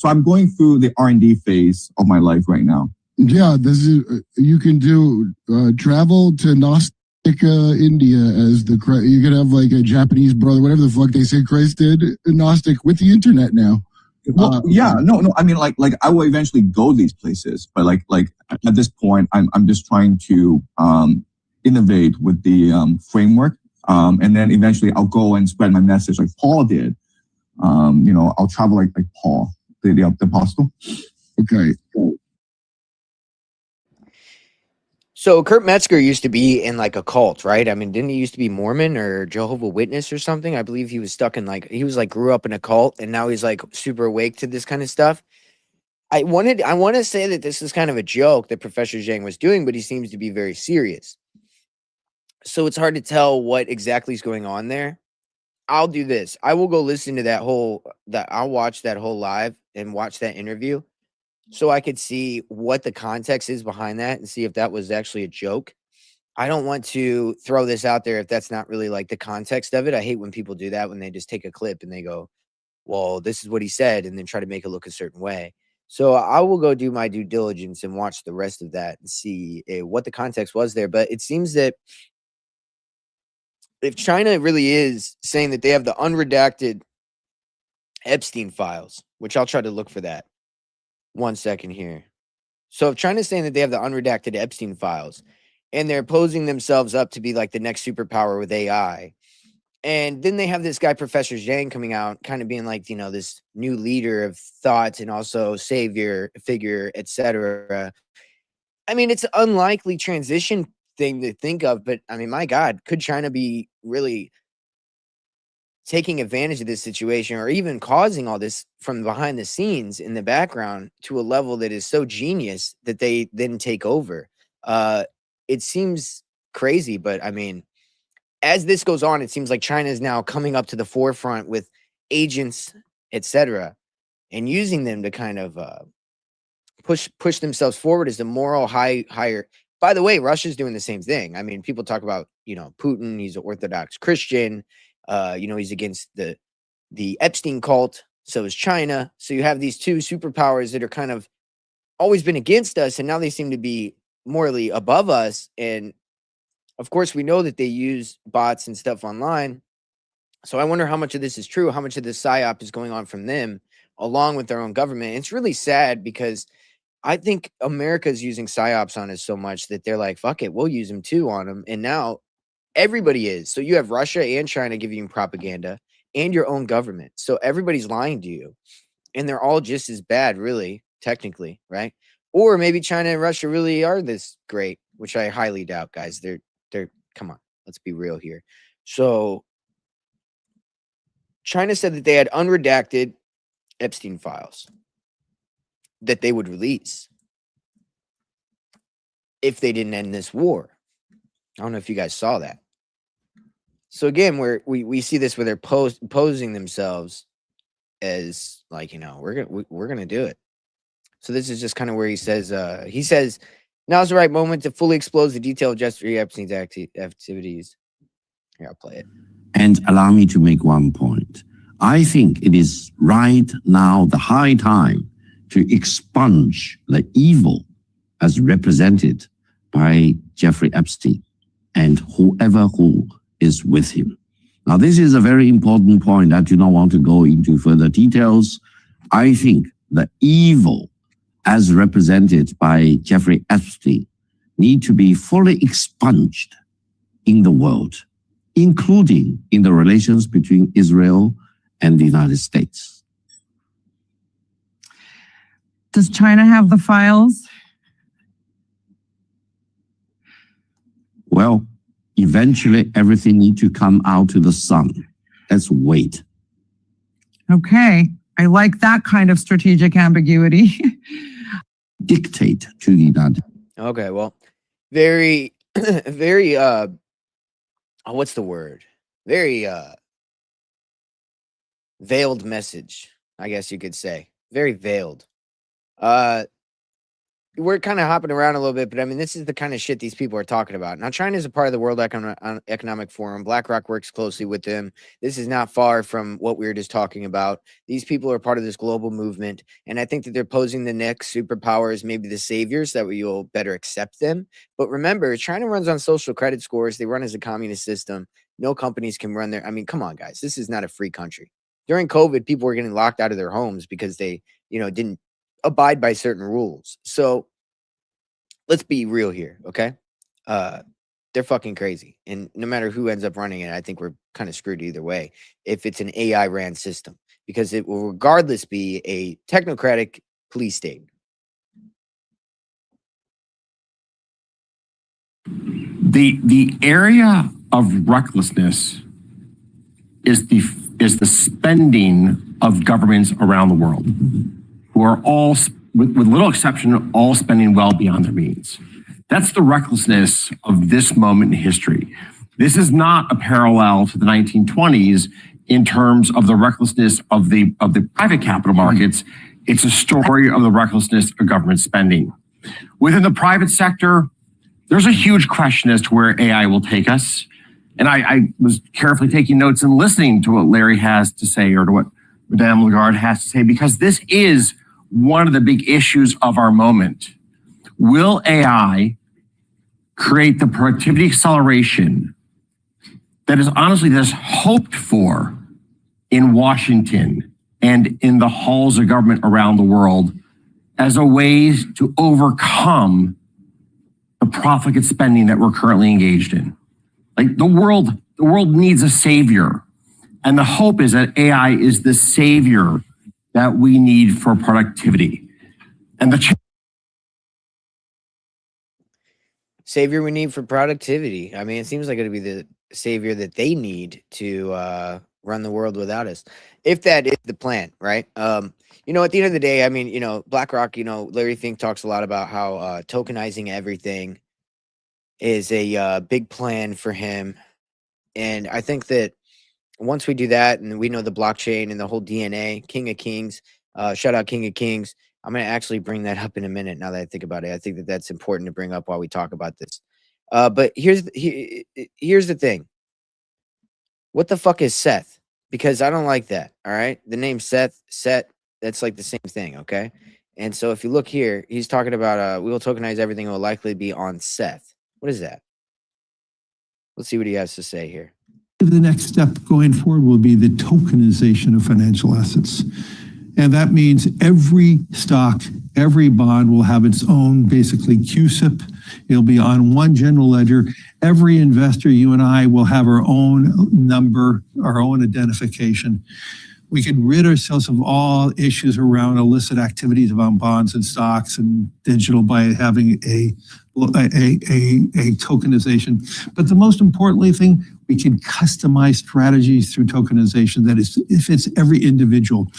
I'm going through the R&D phase of my life right now. Yeah, this is you can do travel to Gnostic India as you could have like a Japanese brother, whatever the fuck they say Christ did, Gnostic with the internet now. Well, no. I mean, like I will eventually go these places, but like at this point, I'm just trying to innovate with the framework, and then eventually I'll go and spread my message like Paul did. I'll travel like Paul, the apostle. Okay. So Kurt Metzger used to be in like a cult, right? I mean, didn't he used to be Mormon or Jehovah's Witness or something? I believe he was stuck in grew up in a cult and now he's like super awake to this kind of stuff. I want to say that this is kind of a joke that Professor Zhang was doing, but he seems to be very serious. So it's hard to tell what exactly is going on there. I'll do this. I will go listen to I'll watch that whole live and watch that interview so I could see what the context is behind that and see if that was actually a joke. I don't want to throw this out there if that's not really like the context of it. I hate when people do that, when they just take a clip and they go, well, this is what he said, and then try to make it look a certain way. So I will go do my due diligence and watch the rest of that and see what the context was there. But it seems that if China really is saying that they have the unredacted Epstein files, which I'll try to look for that. 1 second here. So if China's saying that they have the unredacted Epstein files and they're posing themselves up to be like the next superpower with AI, and then they have this guy, Professor Zhang, coming out kind of being like, this new leader of thought and also savior figure, etc. I mean, it's an unlikely transition thing to think of, but I mean, my God, could China be really taking advantage of this situation or even causing all this from behind the scenes in the background to a level that is so genius that they then take over? It seems crazy, but I mean, as this goes on, it seems like China is now coming up to the forefront with agents, etc., and using them to kind of push themselves forward as the moral higher. By the way, Russia's doing the same thing. I mean, people talk about, Putin, he's an Orthodox Christian. He's against the Epstein cult. So is China. So you have these two superpowers that are kind of always been against us, and now they seem to be morally above us. And of course, we know that they use bots and stuff online. So I wonder how much of this is true, how much of this psyop is going on from them, along with their own government. It's really sad because I think America's using psyops on us so much that they're like, fuck it, we'll use them too on them. And now everybody is. So you have Russia and China giving you propaganda and your own government. So everybody's lying to you. And they're all just as bad, really, technically, right? Or maybe China and Russia really are this great, which I highly doubt, guys. They're come on, let's be real here. So China said that they had unredacted Epstein files that they would release if they didn't end this war. I don't know if you guys saw that. So again, we see this where they're posing themselves as like, we're gonna do it. So this is just kind of where he says now's the right moment to fully expose the detail of Jeffrey Epstein's activities. Here, I'll play it. And allow me to make one point. I think it is right now the high time to expunge the evil as represented by Jeffrey Epstein and whoever who is with him. Now, this is a very important point. I do not want to go into further details. I think the evil as represented by Jeffrey Epstein need to be fully expunged in the world, including in the relations between Israel and the United States. Does China have the files? Well, eventually everything needs to come out to the sun. Let's wait. Okay. I like that kind of strategic ambiguity. Dictate to the United States. Okay, well, very, very, what's the word? Very, veiled message, I guess you could say. Very veiled. We're kind of hopping around a little bit, but I mean, this is the kind of shit these people are talking about. Now, China is a part of the World Economic Forum. BlackRock works closely with them. This is not far from what we were just talking about. These people are part of this global movement, and I think that they're posing the next superpowers, maybe the saviors, that you'll better accept them. But remember, China runs on social credit scores. They run as a communist system. No companies can run there. I mean, come on, guys. This is not a free country. During COVID, people were getting locked out of their homes because they, didn't abide by certain rules. So let's be real here, okay? They're fucking crazy. And no matter who ends up running it, I think we're kind of screwed either way if it's an AI ran system, because it will regardless be a technocratic police state. The area of recklessness is the spending of governments around the world, who are all, with little exception, all spending well beyond their means. That's the recklessness of this moment in history. This is not a parallel to the 1920s in terms of the recklessness of the private capital markets. It's a story of the recklessness of government spending. Within the private sector, there's a huge question as to where AI will take us. And I was carefully taking notes and listening to what Larry has to say, or to what Madame Lagarde has to say, because this is one of the big issues of our moment. Will AI create the productivity acceleration that is honestly that's hoped for in Washington and in the halls of government around the world as a way to overcome the profligate spending that we're currently engaged in? Like the world needs a savior. And the hope is that AI is the savior that we need for productivity. And the savior we need for productivity. I mean, it seems like it'd be the savior that they need to run the world without us, if that is the plan, right? At the end of the day, I mean, BlackRock, Larry Fink talks a lot about how tokenizing everything is a big plan for him. And I think that once we do that, and we know the blockchain and the whole DNA, King of Kings, shout out King of Kings. I'm going to actually bring that up in a minute now that I think about it. I think that that's important to bring up while we talk about this. But here's the thing. What the fuck is Seth? Because I don't like that, all right? The name Seth, that's like the same thing, okay? And so if you look here, he's talking about we will tokenize everything. It will likely be on Seth. What is that? Let's see what he has to say here. The next step going forward will be the tokenization of financial assets. And that means every stock, every bond will have its own, basically, CUSIP. It'll be on one general ledger. Every investor, you and I, will have our own number, our own identification. We can rid ourselves of all issues around illicit activities around bonds and stocks and digital by having a tokenization. But the most importantly thing, we can customize strategies through tokenization that is, if it's every individual.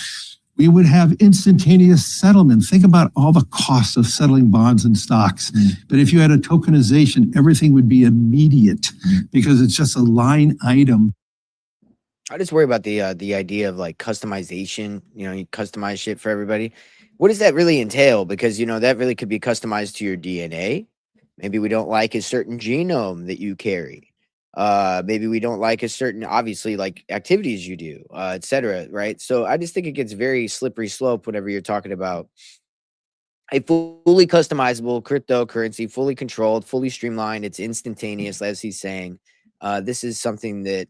We would have instantaneous settlement. Think about all the costs of settling bonds and stocks. But if you had a tokenization, everything would be immediate because it's just a line item. I just worry about the idea of like customization. You customize shit for everybody. What does that really entail? Because that really could be customized to your DNA. Maybe we don't like a certain genome that you carry. Maybe we don't like a certain, obviously, like activities you do, etc. Right? So I just think it gets very slippery slope whenever you're talking about a fully customizable cryptocurrency, fully controlled, fully streamlined. It's instantaneous, as he's saying. This is something that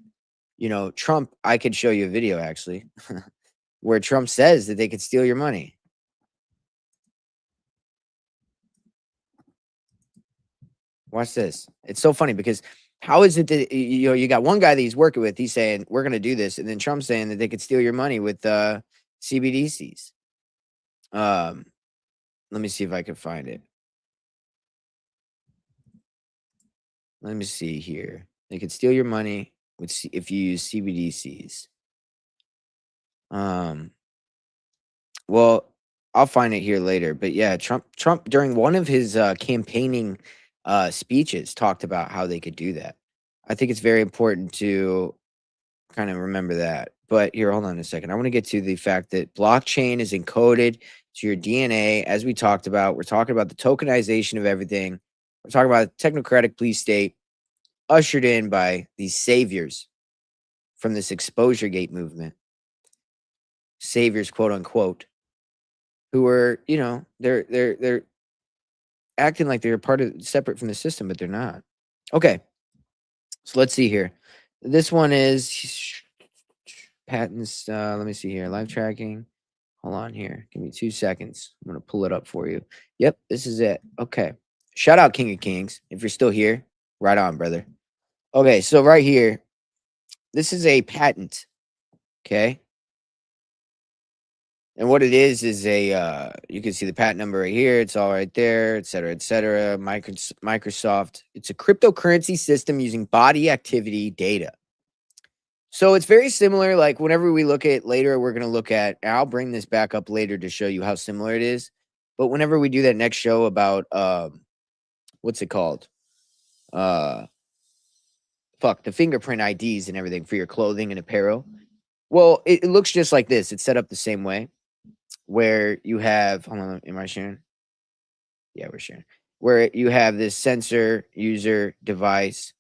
Trump, I could show you a video actually where Trump says that they could steal your money. Watch this. It's so funny because how is it that you got one guy that he's working with, he's saying we're going to do this, and then Trump's saying that they could steal your money with CBDCs. Let me see if I can find it. Let me see here. They could steal your money if you use CBDCs. Well, I'll find it here later. But yeah, Trump during one of his campaigning speeches talked about how they could do that. I think it's very important to kind of remember that. But here, hold on a second. I want to get to the fact that blockchain is encoded to your DNA, as we talked about. We're talking about the tokenization of everything. We're talking about a technocratic police state ushered in by these saviors from this exposure gate movement. Saviors, quote unquote, who are, you know, they're acting like they're part of separate from the system, but they're not. Okay. So let's see here. This one is patents. Let me see here. Live tracking. Hold on here. Give me 2 seconds. I'm going to pull it up for you. Yep, this is it. Okay. Shout out King of Kings. If you're still here, right on, brother. Okay, so right here, this is a patent. Okay. And what it is a, you can see the patent number right here. It's all right there, et cetera, et cetera. Microsoft. It's a cryptocurrency system using body activity data. So it's very similar. Like whenever we look at later, we're going to look at, and I'll bring this back up later to show you how similar it is. But whenever we do that next show about, what's it called? The fingerprint IDs and everything for your clothing and apparel. Well, it looks just like this. It's set up the same way. Where you have, hold on, am I sharing? Yeah, we're sharing. Where you have this sensor, user, device,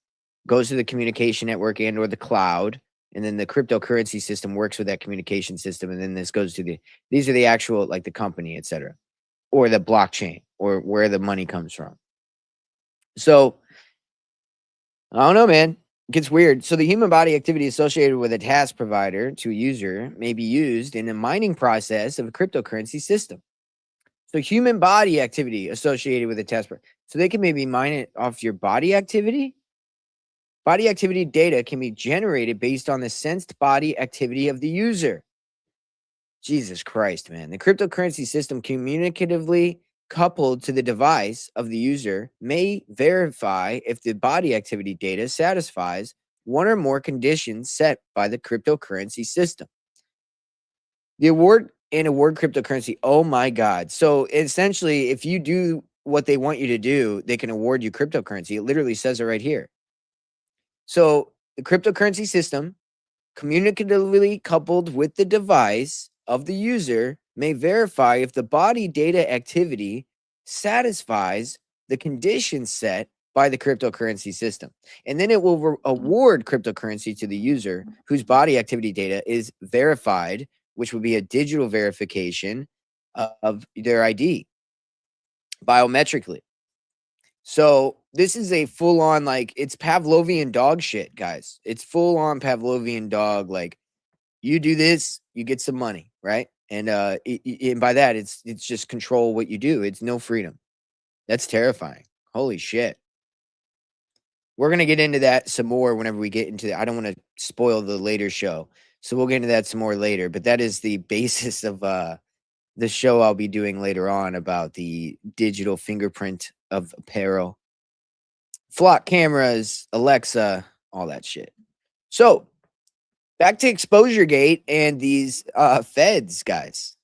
goes to the communication network and or the cloud, and then the cryptocurrency system works with that communication system, and then this goes to these are the actual, like the company, etc., or the blockchain, or where the money comes from. So, I don't know, man. It gets weird. So the human body activity associated with a task provider to a user may be used in the mining process of a cryptocurrency system. So human body activity associated with a task. So they can maybe mine it off your body activity. Body activity data can be generated based on the sensed body activity of the user. Jesus Christ, man. The cryptocurrency system communicatively coupled to the device of the user may verify if the body activity data satisfies one or more conditions set by the cryptocurrency system. The award cryptocurrency. Oh my God. So essentially, if you do what they want you to do, they can award you cryptocurrency. It literally says it right here. So the cryptocurrency system communicatively coupled with the device of the user may verify if the body data activity satisfies the conditions set by the cryptocurrency system. And then it will award cryptocurrency to the user whose body activity data is verified, which would be a digital verification of their ID biometrically. So this is a full-on, like, it's Pavlovian dog shit, guys. It's full-on Pavlovian dog. Like, you do this, you get some money, right? And and by that, it's just control what you do. It's no freedom. That's terrifying. Holy shit. We're going to get into that some more whenever we get into that. I don't want to spoil the later show. So we'll get into that some more later. But that is the basis of the show I'll be doing later on about the digital fingerprint of apparel, flock cameras, Alexa, all that shit. So back to Exposure Gate and these feds, guys.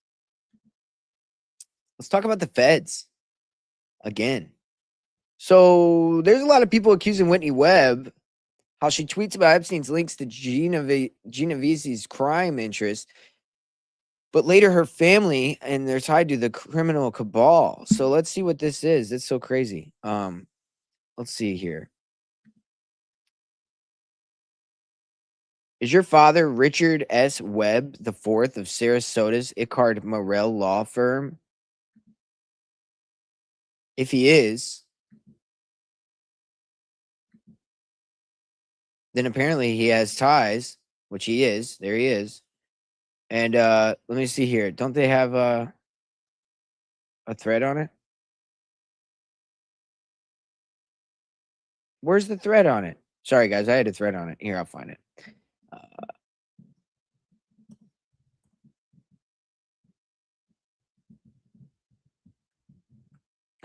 Let's talk about the feds again. So there's a lot of people accusing Whitney Webb how she tweets about Epstein's links to Geneviese's crime interests, but later her family, and they're tied to the criminal cabal. So let's see what this is. It's so crazy. Let's see here. Is your father Richard S. Webb IV of Sarasota's Icard Morel law firm? If he is, then apparently he has ties, which he is. There he is. And let me see here. Don't they have a thread on it? Where's the thread on it? Sorry, guys. I had a thread on it. Here, I'll find it.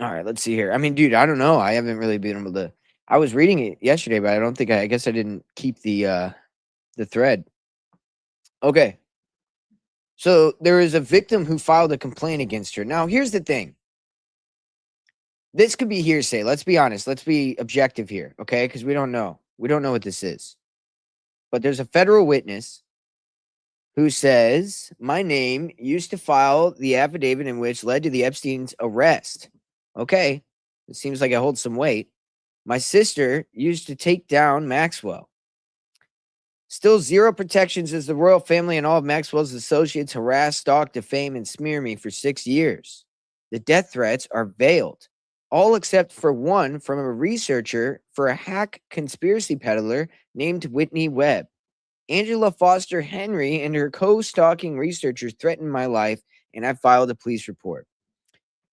All right, let's see here. I mean, dude, I don't know. I haven't really been able to. I was reading it yesterday, but I don't think I guess I didn't keep the thread. Okay. So there is a victim who filed a complaint against her. Now, here's the thing. This could be hearsay. Let's be honest. Let's be objective here, okay? Because we don't know. We don't know what this is. But there's a federal witness who says, my name used to file the affidavit in which led to the Epstein's arrest. Okay, it seems like it holds some weight. My sister used to take down Maxwell. Still zero protections as the royal family and all of Maxwell's associates harass, stalk, defame, and smear me for 6 years. The death threats are veiled, all except for one from a researcher for a hack conspiracy peddler named Whitney Webb. Angela Foster Henry and her co-stalking researchers threatened my life, and I filed a police report.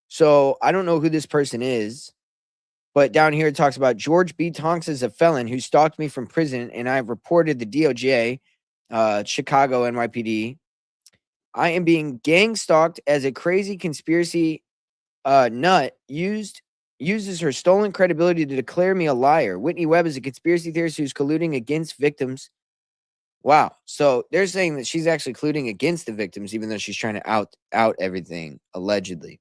So I don't know who this person is, but down here it talks about George B. Tonks is a felon who stalked me from prison, and I have reported the DOJ, Chicago NYPD. I am being gang stalked as a crazy conspiracy nut uses her stolen credibility to declare me a liar. Whitney Webb is a conspiracy theorist who's colluding against victims. Wow. So they're saying that she's actually colluding against the victims, even though she's trying to out everything, allegedly.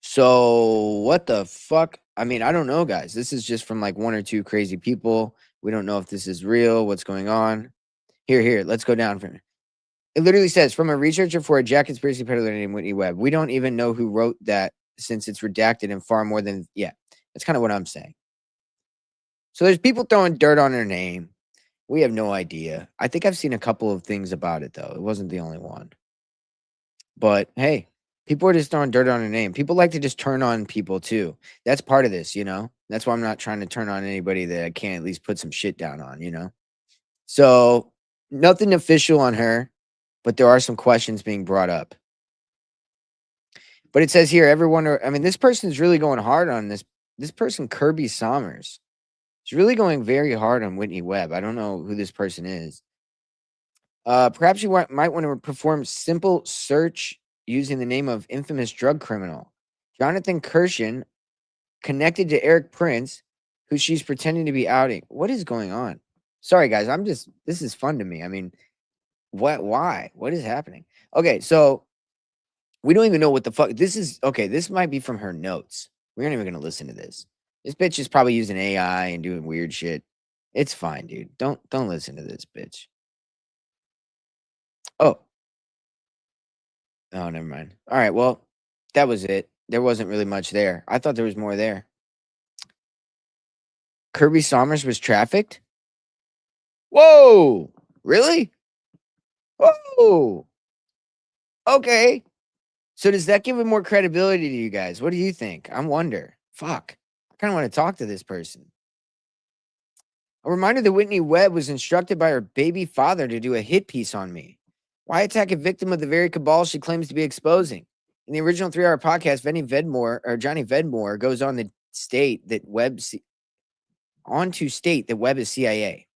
So what the fuck? I mean, I don't know, guys. This is just from like one or two crazy people. We don't know if this is real, what's going on. Here, let's go down from it. It literally says, from a researcher for a Jack conspiracy peddler named Whitney Webb. We don't even know who wrote that since it's redacted and far more than, yeah, that's kind of what I'm saying. So there's people throwing dirt on her name. We have no idea. I think I've seen a couple of things about it, though. It wasn't the only one. But hey, people are just throwing dirt on her name. People like to just turn on people, too. That's part of this, you know? That's why I'm not trying to turn on anybody that I can't at least put some shit down on, you know? So nothing official on her, but there are some questions being brought up. But it says here, everyone, I mean, this person's really going hard on this person, Kirby Sommers. He's really going very hard on Whitney Webb. I don't know who this person is. Perhaps you might want to perform simple search using the name of infamous drug criminal Jonathan Kirshen, connected to Eric Prince, who she's pretending to be outing. What is going on? Sorry, guys. This is fun to me. I mean, why? What is happening? Okay, so we don't even know what the fuck this is. Okay, this might be from her notes. We aren't even going to listen to this. This bitch is probably using AI and doing weird shit. It's fine, dude. Don't listen to this bitch. Oh, never mind. All right, well, that was it. There wasn't really much there. I thought there was more there. Kirby Sommers was trafficked? Whoa! Really? Whoa! Okay. So does that give it more credibility to you guys? What do you think? I wonder. Fuck. I kind of want to talk to this person. A reminder that Whitney Webb was instructed by her baby father to do a hit piece on me. Why attack a victim of the very cabal she claims to be exposing? In the original 3-hour podcast, Johnny Vedmore goes on to state that Webb is CIA.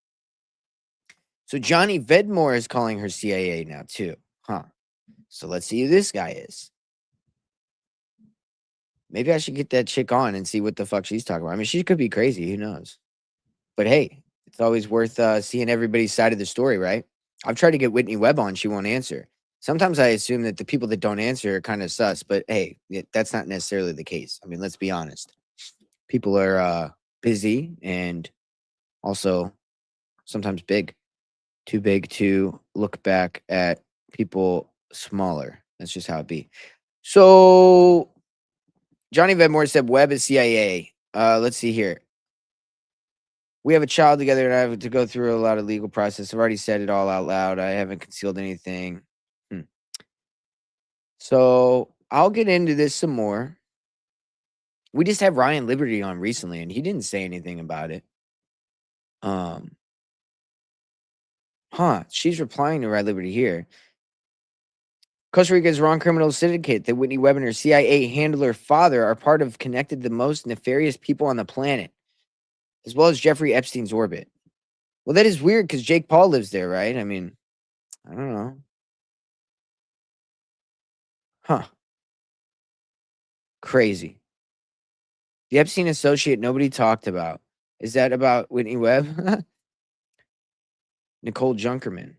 So Johnny Vedmore is calling her CIA now too. Huh. So let's see who this guy is. Maybe I should get that chick on and see what the fuck she's talking about. I mean, she could be crazy. Who knows? But hey, it's always worth seeing everybody's side of the story, right? I've tried to get Whitney Webb on. She won't answer. Sometimes I assume that the people that don't answer are kind of sus. But hey, that's not necessarily the case. I mean, let's be honest. People are busy and also sometimes big. Too big to look back at people smaller. That's just how it be. So Johnny Vedmore said Webb is CIA. Let's see here. We have a child together and I have to go through a lot of legal process. I've already said it all out loud. I haven't concealed anything. So I'll get into this some more. We just had Ryan Liberty on recently and he didn't say anything about it. She's replying to Ryan Liberty here. Costa Rica's wrong criminal syndicate that Whitney Webb and her CIA handler father are part of connected the most nefarious people on the planet, as well as Jeffrey Epstein's orbit. Well, that is weird because Jake Paul lives there, right? I mean, I don't know. Crazy. The Epstein associate nobody talked about. Is that about Whitney Webb? Nicole Junkerman.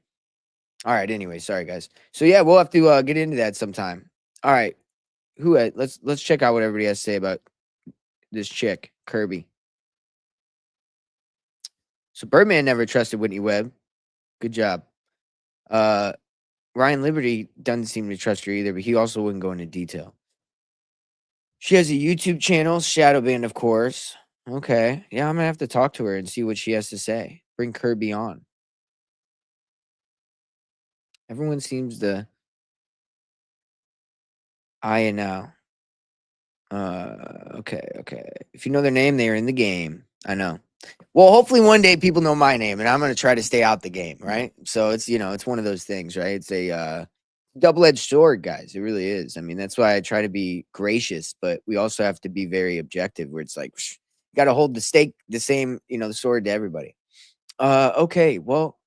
All right, anyway, sorry guys. So yeah, we'll have to get into that sometime. All right. Let's check out what everybody has to say about this chick, Kirby. So Birdman never trusted Whitney Webb. Good job. Ryan Liberty doesn't seem to trust her either, but he also wouldn't go into detail. She has a YouTube channel, Shadow Band, of course. Okay. Yeah, I'm going to have to talk to her and see what she has to say. Bring Kirby on. Everyone seems to... I know. Okay. If you know their name, they are in the game. I know. Well, hopefully one day people know my name, and I'm going to try to stay out the game, right? So it's, it's one of those things, right? It's a double-edged sword, guys. It really is. I mean, that's why I try to be gracious, but we also have to be very objective, where it's like, you got to hold the stake the same, the sword to everybody. Okay, well,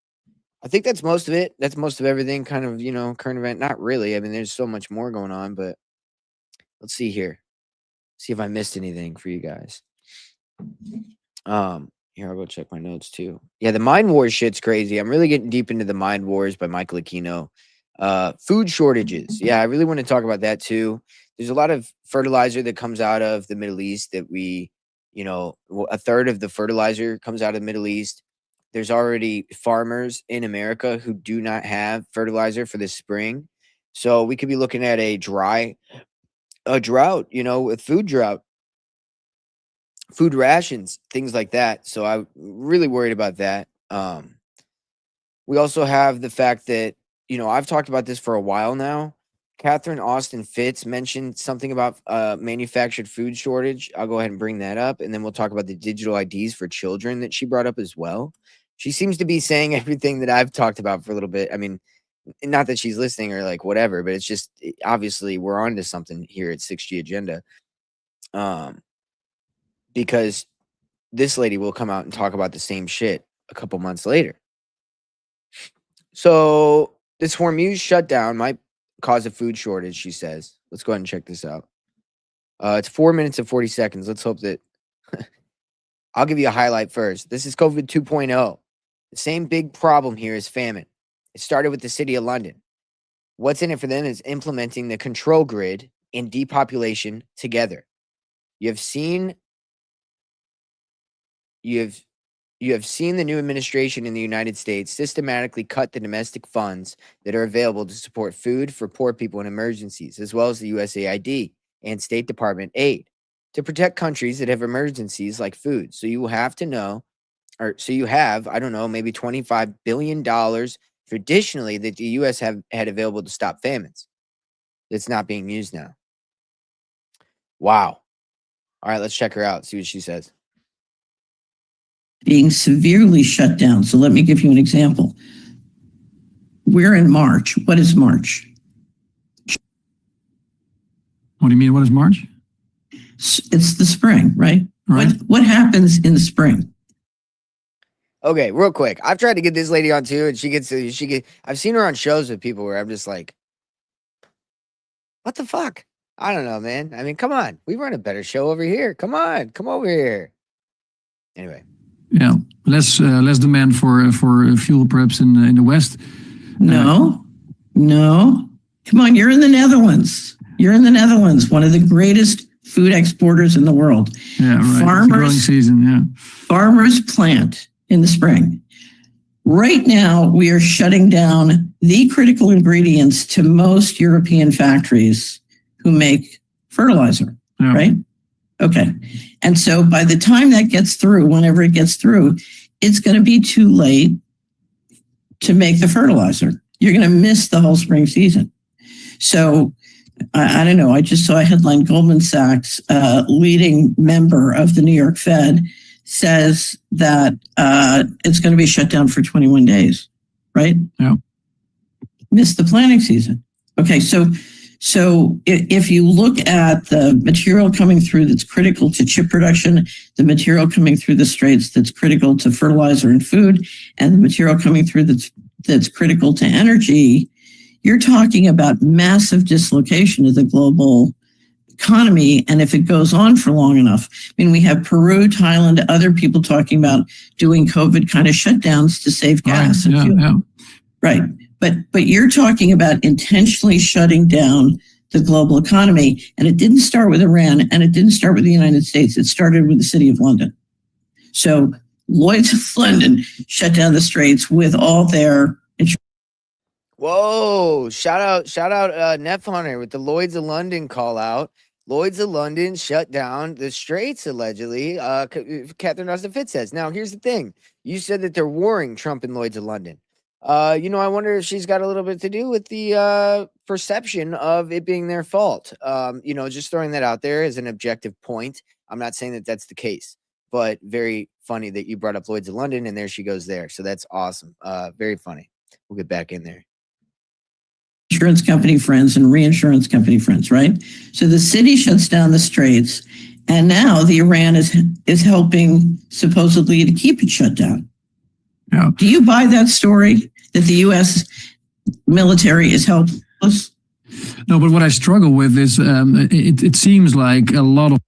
I think that's most of it. That's most of everything, kind of, current event. Not really. I mean, there's so much more going on, but let's see here. See if I missed anything for you guys. Here, I'll go check my notes too. Yeah, the Mind Wars shit's crazy. I'm really getting deep into the Mind Wars by Michael Aquino. Food shortages. Yeah, I really want to talk about that too. There's a lot of fertilizer that comes out of the Middle East that we, a third of the fertilizer comes out of the Middle East. There's already farmers in America who do not have fertilizer for this spring. So we could be looking at a drought, a food drought, food rations, things like that. So I'm really worried about that. We also have the fact that, I've talked about this for a while now. Catherine Austin Fitz mentioned something about manufactured food shortage. I'll go ahead and bring that up. And then we'll talk about the digital IDs for children that she brought up as well. She seems to be saying everything that I've talked about for a little bit. I mean, not that she's listening or like whatever, but it's just obviously we're on to something here at 6G Agenda. Because this lady will come out and talk about the same shit a couple months later. So this Hormuz shutdown might cause a food shortage, she says. Let's go ahead and check this out. It's 4 minutes and 40 seconds. Let's hope that... I'll give you a highlight first. This is COVID 2.0. The same big problem here is famine. It started with the city of London. What's in it for them is implementing the control grid and depopulation together. You have seen the new administration in the United States systematically cut the domestic funds that are available to support food for poor people in emergencies, as well as the USAID and State Department aid to protect countries that have emergencies like food. So you have, I don't know, maybe $25 billion traditionally that the U.S. had available to stop famines. That's not being used now. Wow. All right, let's check her out, see what she says. Being severely shut down. So let me give you an example. We're in March. What is March? What do you mean? What is March? It's the spring, right? Right. What happens in the spring? Okay, real quick. I've tried to get this lady on too, and I've seen her on shows with people where I'm just like, what the fuck? I don't know, man. I mean, come on. We run a better show over here. Come on, come over here. Anyway. Yeah, less demand for fuel perhaps in the West. No. Come on, you're in the Netherlands. One of the greatest food exporters in the world. Yeah, right. Growing season, yeah. Farmers plant in the spring. Right now, we are shutting down the critical ingredients to most European factories who make fertilizer, right? Okay. And so by the time that gets through, whenever it gets through, it's going to be too late to make the fertilizer. You're going to miss the whole spring season. So I don't know. I just saw a headline, Goldman Sachs, leading member of the New York Fed, says that it's going to be shut down for 21 days, right? Yeah. Miss the planting season. Okay, so if you look at the material coming through that's critical to chip production, the material coming through the straits that's critical to fertilizer and food, and the material coming through that's critical to energy, you're talking about massive dislocation of the global economy. And if it goes on for long enough, I mean, we have Peru, Thailand, other people talking about doing COVID kind of shutdowns to save gas. Right. Yeah. Right. But you're talking about intentionally shutting down the global economy. And it didn't start with Iran, and it didn't start with the United States. It started with the city of London. So Lloyd's of London shut down the straits with all their... Whoa! Shout out, Nef Hunter with the Lloyd's of London call out. Lloyd's of London shut down the Straits allegedly. Catherine Austin-Fitts says. Now, here's the thing: you said that they're warring Trump and Lloyd's of London. I wonder if she's got a little bit to do with the perception of it being their fault. Just throwing that out there as an objective point. I'm not saying that that's the case, but very funny that you brought up Lloyd's of London, and there she goes there. So that's awesome. Very funny. We'll get back in there. Insurance company friends and reinsurance company friends, right? So the city shuts down the straits, and now the Iran is helping supposedly to keep it shut down. Yeah. Do you buy that story that the U.S. military is helpless? No, but what I struggle with is it seems like a lot of.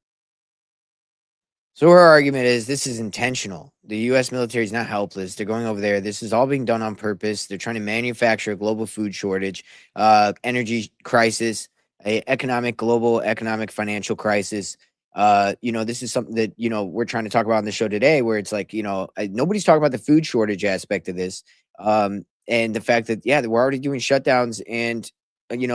So her argument is this is intentional. The U.S. military is not helpless. They're going over there. This is all being done on purpose. They're trying to manufacture a global food shortage, energy crisis, global economic financial crisis. This is something that, we're trying to talk about on the show today, where it's like, nobody's talking about the food shortage aspect of this. And the fact that, that we're already doing shutdowns, and,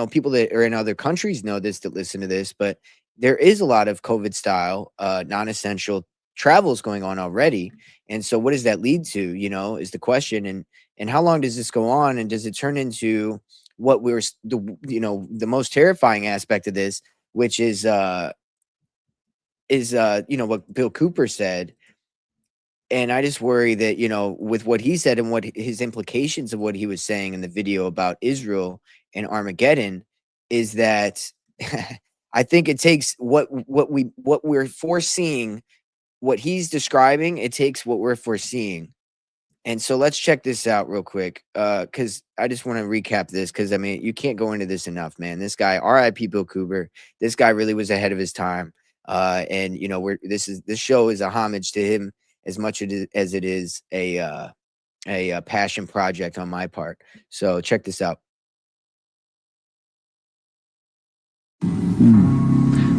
people that are in other countries know this, that listen to this, but there is a lot of COVID style, non-essential travels going on already. And so what does that lead to, is the question. And how long does this go on? And does it turn into what the most terrifying aspect of this, which is what Bill Cooper said. And I just worry that, with what he said and what his implications of what he was saying in the video about Israel and Armageddon, is that I think it takes what we're foreseeing, what he's describing, it takes what we're foreseeing. And so let's check this out real quick, because I just want to recap this, because, you can't go into this enough, man. This guy, R.I.P. Bill Cooper, this guy really was ahead of his time. And, this show is a homage to him as much as it is a passion project on my part. So check this out.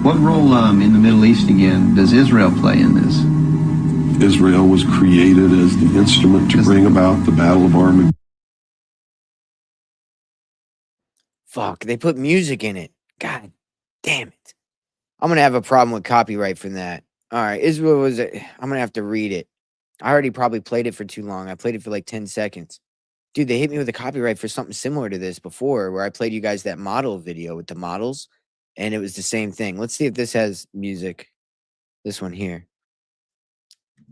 What role in the Middle East again does Israel play in this? Israel was created as the instrument to bring about the Battle of Armageddon. Fuck, they put music in it. God damn it. I'm going to have a problem with copyright from that. All right, Israel I'm going to have to read it. I already probably played it for too long. I played it for like 10 seconds. Dude, they hit me with a copyright for something similar to this before, where I played you guys that model video with the models, and it was the same thing. Let's see if this has music. This one here.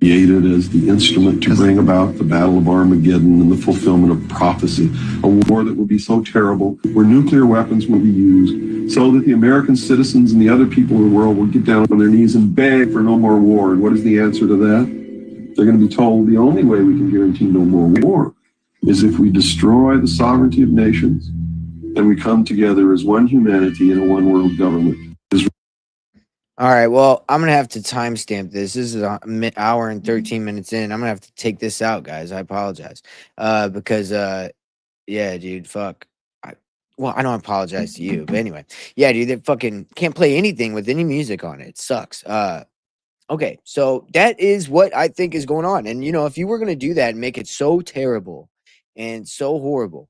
Created as the instrument to bring about the Battle of Armageddon and the fulfillment of prophecy, a war that will be so terrible, where nuclear weapons will be used, so that the American citizens and the other people in the world will get down on their knees and beg for no more war. And what is the answer to that? They're going to be told the only way we can guarantee no more war is if we destroy the sovereignty of nations and we come together as one humanity in a one world government. All right, well, I'm going to have to timestamp this. This is an hour and 13 minutes in. I'm going to have to take this out, guys. I apologize. Because, dude, fuck. I don't apologize to you. But anyway, yeah, dude, they fucking can't play anything with any music on it. It sucks. Okay, so that is what I think is going on. And, if you were going to do that and make it so terrible and so horrible,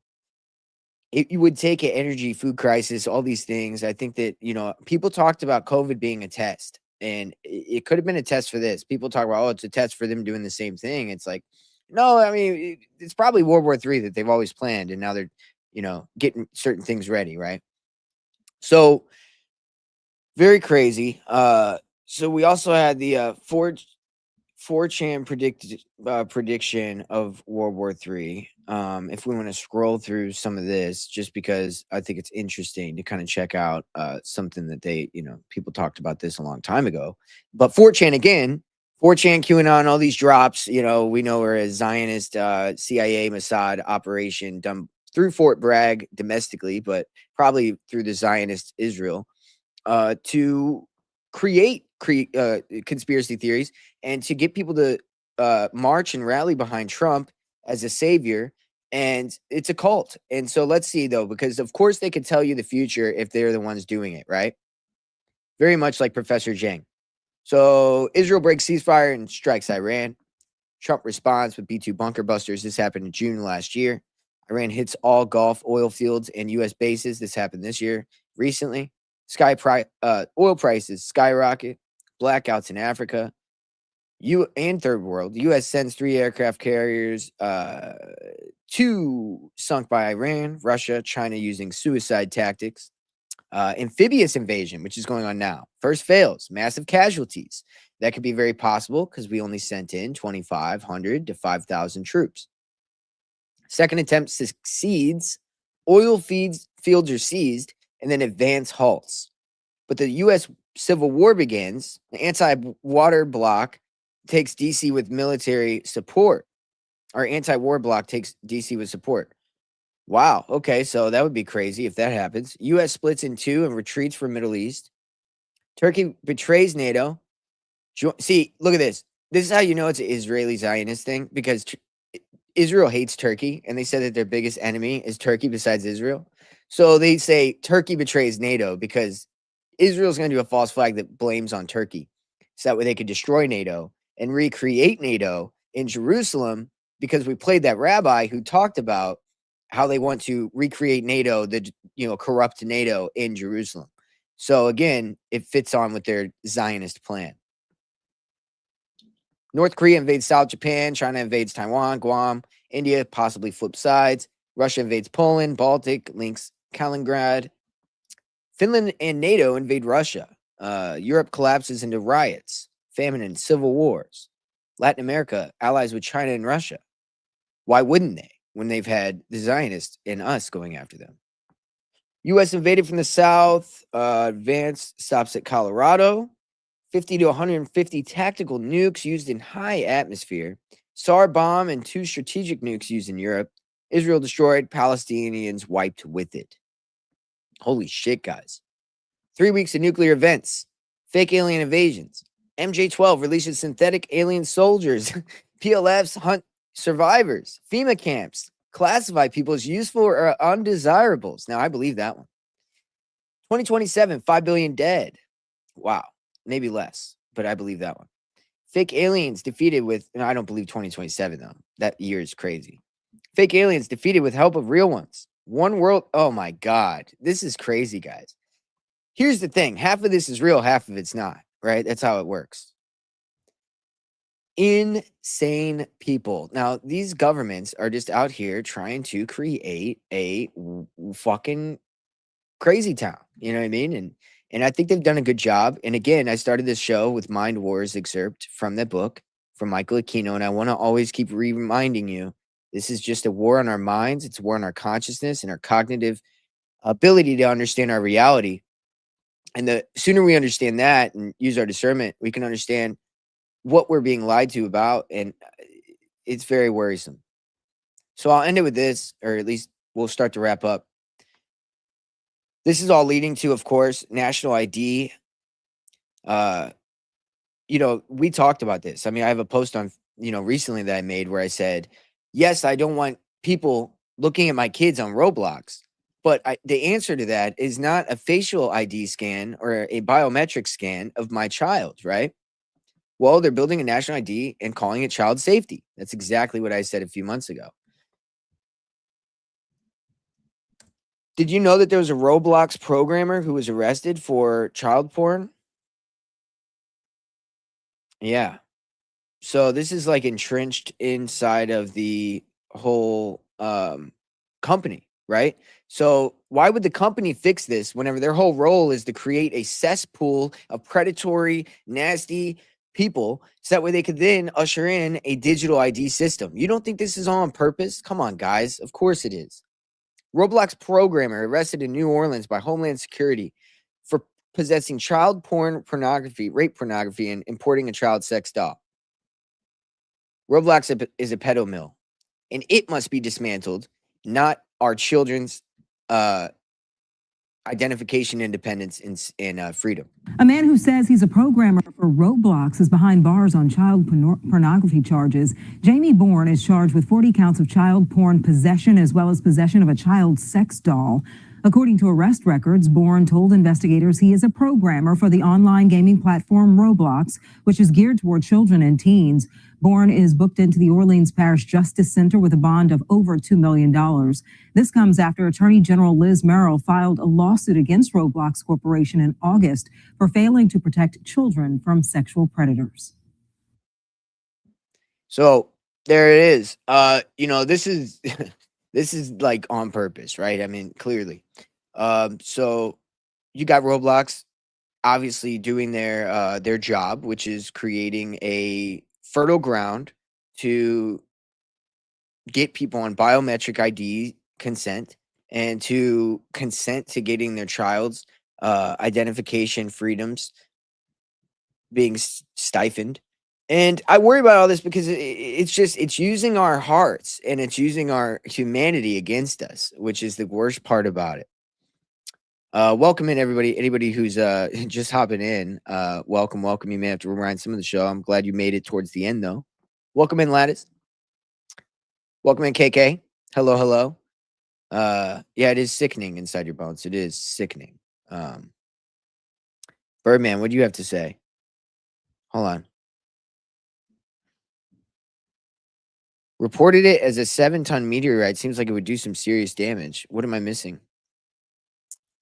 you would take an energy, food crisis, all these things. I think that, people talked about COVID being a test, and it could have been a test for this. People talk about, it's a test for them doing the same thing. It's like, no, it's probably World War III that they've always planned, and now they're, getting certain things ready, right? So, very crazy. So we also had the 4chan prediction of World War III. If we want to scroll through some of this, just because I think it's interesting to kind of check out something that they, people talked about this a long time ago. But 4chan again, 4chan, QAnon, all these drops, we know are a Zionist CIA Mossad operation done through Fort Bragg domestically, but probably through the Zionist Israel to create conspiracy theories and to get people to march and rally behind Trump as a savior. And it's a cult. And so let's see, though, because of course they could tell you the future if they're the ones doing it, right? Very much like Professor Zhang. So Israel breaks ceasefire and strikes Iran. Trump responds with B-2 bunker busters. This happened in June last year. Iran hits all Gulf oil fields and U.S. bases. This happened this year recently. Oil prices skyrocket. Blackouts in Africa. And third world. The U.S. sends 3 aircraft carriers, 2 sunk by Iran, Russia, China using suicide tactics. Amphibious invasion, which is going on now. First fails, massive casualties. That could be very possible because we only sent in 2,500 to 5,000 troops. Second attempt succeeds, oil fields are seized, and then advance halts. But the U.S. Civil War begins. The anti-water bloc takes D.C. with military support. Our anti-war bloc takes D.C. with support. Wow. Okay, so that would be crazy if that happens. U.S. splits in 2 and retreats from Middle East. Turkey betrays NATO. See, look at this. This is how you know it's an Israeli Zionist thing, because Israel hates Turkey, and they said that their biggest enemy is Turkey besides Israel. So they say Turkey betrays NATO because Israel's going to do a false flag that blames on Turkey. So that way they could destroy NATO and recreate NATO in Jerusalem, because we played that rabbi who talked about how they want to recreate NATO, corrupt NATO in Jerusalem. So again, it fits on with their Zionist plan. North Korea invades South Japan. China invades Taiwan, Guam. India possibly flips sides. Russia invades Poland. Baltic links Kaliningrad. Finland and NATO invade Russia. Europe collapses into riots, famine, and civil wars. Latin America allies with China and Russia. Why wouldn't they, when they've had the Zionists and us going after them? U.S. invaded from the south. Advance stops at Colorado. 50 to 150 tactical nukes used in high atmosphere. SAR bomb and 2 strategic nukes used in Europe. Israel destroyed. Palestinians wiped with it. Holy shit, guys. 3 weeks of nuclear events. Fake alien invasions. MJ-12 releases synthetic alien soldiers. PLFs hunt survivors. FEMA camps classify people as useful or undesirables. Now, I believe that one. 2027, 5 billion dead. Wow. Maybe less, but I believe that one. Fake aliens defeated with, no, I don't believe 2027 though. That year is crazy. Fake aliens defeated with help of real ones. One world. Oh my God. This is crazy, guys. Here's the thing. Half of this is real, half of it's not, right? That's how it works. Insane people. Now, these governments are just out here trying to create a fucking crazy town. You know what I mean? And I think they've done a good job. And again, I started this show with Mind Wars excerpt from the book from Michael Aquino. And I want to always keep reminding you, this is just a war on our minds. It's a war on our consciousness and our cognitive ability to understand our reality. And the sooner we understand that and use our discernment, we can understand what we're being lied to about. And it's very worrisome. So I'll end it with this, or at least we'll start to wrap up. This is all leading to, of course, national ID. We talked about this. I mean, I have a post on, recently that I made where I said, yes, I don't want people looking at my kids on Roblox. But the answer to that is not a facial ID scan or a biometric scan of my child, right? Well, they're building a national ID and calling it child safety. That's exactly what I said a few months ago. Did you know that there was a Roblox programmer who was arrested for child porn? Yeah. So this is like entrenched inside of the whole company, right? So why would the company fix this whenever their whole role is to create a cesspool of predatory, nasty people, so that way they could then usher in a digital ID system? You don't think this is all on purpose? Come on, guys. Of course it is. Roblox programmer arrested in New Orleans by Homeland Security for possessing child pornography, rape pornography, and importing a child sex doll. Roblox is a pedo mill, and it must be dismantled, not our children's identification, independence, and freedom. A man who says he's a programmer for Roblox is behind bars on child pornography charges. Jamie Bourne is charged with 40 counts of child porn possession, as well as possession of a child sex doll. According to arrest records, Bourne told investigators he is a programmer for the online gaming platform Roblox, which is geared toward children and teens. Bourne is booked into the Orleans Parish Justice Center with a bond of over $2 million. This comes after Attorney General Liz Merrill filed a lawsuit against Roblox Corporation in August for failing to protect children from sexual predators. So there it is. This is this is like on purpose, right? I mean, clearly. So you got Roblox obviously doing their job, which is creating a fertile ground to get people on biometric ID consent and to consent to getting their child's identification freedoms being stifled. And I worry about all this because it's using our hearts and it's using our humanity against us, which is the worst part about it. Welcome in, everybody. Anybody who's just hopping in, welcome. You may have to rewind some of the show. I'm glad you made it towards the end, though. Welcome in, Lattice. Welcome in, KK. Hello. Yeah, it is sickening inside your bones. It is sickening. Birdman, what do you have to say? Hold on. Reported it as a 7-ton meteorite. Seems like it would do some serious damage. What am I missing?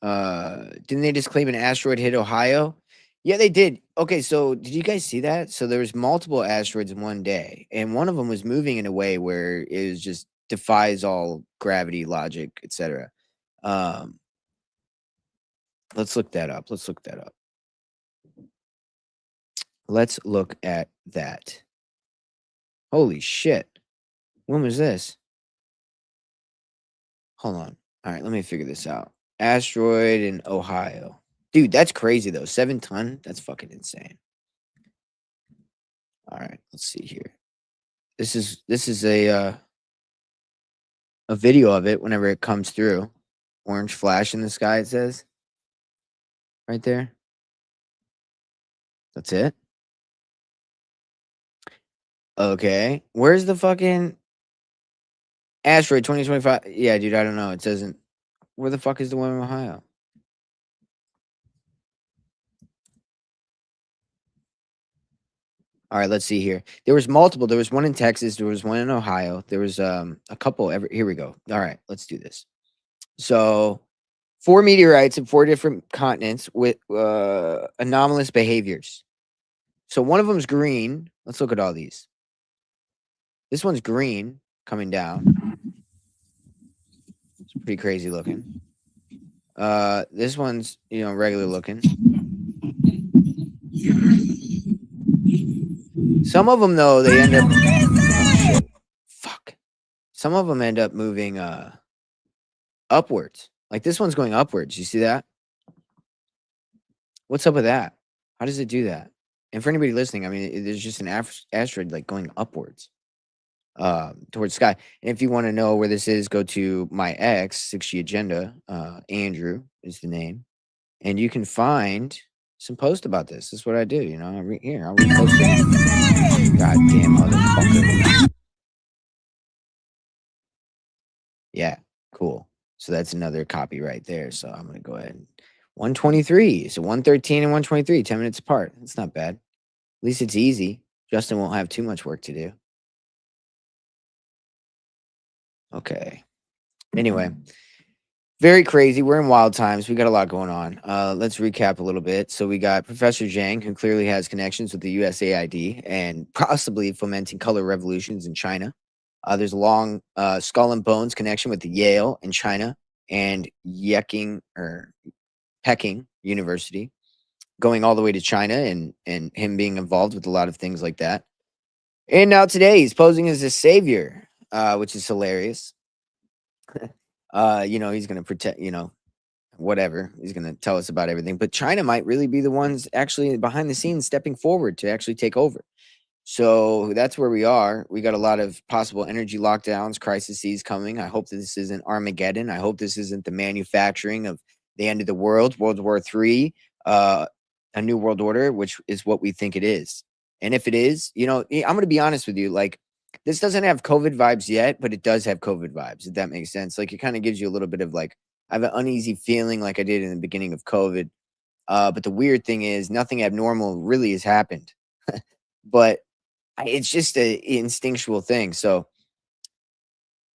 Didn't they just claim an asteroid hit Ohio? Yeah, they did. Okay, so did you guys see that? So there was multiple asteroids in one day, and one of them was moving in a way where it was just defies all gravity, logic, etc. Let's look that up. Let's look at that. Holy shit. When was this? Hold on. All right, let me figure this out. Asteroid in Ohio. Dude, that's crazy though. 7 ton? That's fucking insane. All right, let's see here. This is a video of it whenever it comes through. Orange flash in the sky, it says. Right there. That's it. Okay. Where's the fucking asteroid 2025? Yeah, dude, I don't know. It doesn't. Where the fuck is the one in Ohio? All right, let's see here. There was multiple. There was one in Texas. There was one in Ohio. There was a couple. Here we go. All right, let's do this. So 4 meteorites in 4 different continents with anomalous behaviors. So one of them's green. Let's look at all these. This one's green coming down. It's pretty crazy looking. This one's, regular looking. Some of them, though, they end up... Oh, shit. Fuck. Some of them end up moving upwards. Like this one's going upwards. You see that? What's up with that? How does it do that? And for anybody listening, I mean, there's just an asteroid like going upwards towards the sky. And if you want to know where this is, go to my ex, 6G Agenda. Andrew is the name. And you can find some post about this. This is what I do, I'll repost it. Goddamn motherfucker. Yeah, cool. So that's another copy right there. So I'm going to go ahead and 123. So 113 and 123, 10 minutes apart. It's not bad. At least it's easy. Justin won't have too much work to do. Okay. Anyway, very crazy. We're in wild times. We got a lot going on. Let's recap a little bit. So we got Professor Zhang, who clearly has connections with the USAID and possibly fomenting color revolutions in China. There's a long skull and bones connection with the Yale in China and Peking University, going all the way to China and him being involved with a lot of things like that. And now today he's posing as a savior, which is hilarious. He's going to protect, whatever. He's going to tell us about everything. But China might really be the ones actually behind the scenes stepping forward to actually take over. So that's where we are. We got a lot of possible energy lockdowns, crises coming. I hope that this isn't Armageddon. I hope this isn't the manufacturing of the end of the world, World War III, a new world order, which is what we think it is. And if it is, I'm going to be honest with you, like, this doesn't have COVID vibes yet, but it does have COVID vibes, if that makes sense. Like, it kind of gives you a little bit of like I have an uneasy feeling like I did in the beginning of COVID. But the weird thing is nothing abnormal really has happened. But it's just a instinctual thing. So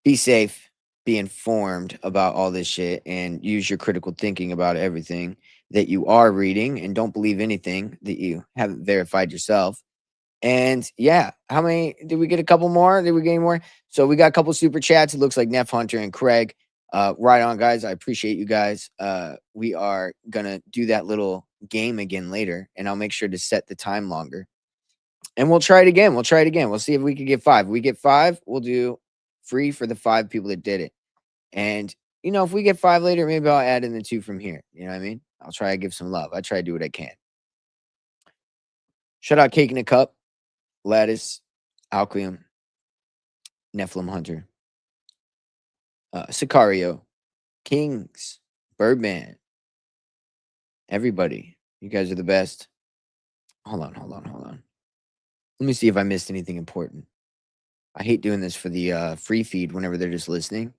be safe, be informed about all this shit, and use your critical thinking about everything that you are reading, and don't believe anything that you haven't verified yourself. And yeah, how many did we get? A couple more? Did we get any more? So we got a couple super chats. It looks like Neff Hunter and Craig. Right on, guys. I appreciate you guys. We are gonna do that little game again later, and I'll make sure to set the time longer. And we'll try it again. We'll try it again. We'll see if we can get 5. If we get 5, we'll do free for the 5 people that did it. And if we get 5 later, maybe I'll add in the 2 from here. You know what I mean? I'll try to give some love. I try to do what I can. Shout out Cake in a Cup, Lattice, Alquium, Nephilim Hunter, Sicario, Kings, Birdman, everybody. You guys are the best. Hold on. Let me see if I missed anything important. I hate doing this for the free feed whenever they're just listening.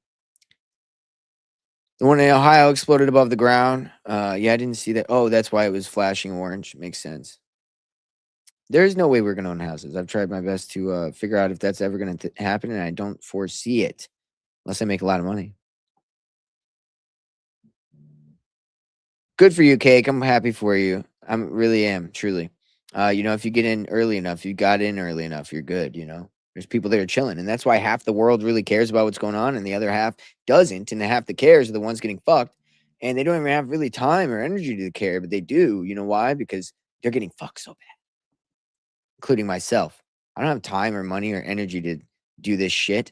The one in Ohio exploded above the ground. Yeah, I didn't see that. Oh, that's why it was flashing orange. Makes sense. There's no way we're going to own houses. I've tried my best to figure out if that's ever going to happen, and I don't foresee it unless I make a lot of money. Good for you, Cake. I'm happy for you. I really am, truly. If you get in early enough, you got in early enough, you're good, There's people that are chilling, and that's why half the world really cares about what's going on, and the other half doesn't, and the half that cares are the ones getting fucked, and they don't even have really time or energy to care, but they do. You know why? Because they're getting fucked so bad, including myself. I don't have time or money or energy to do this shit,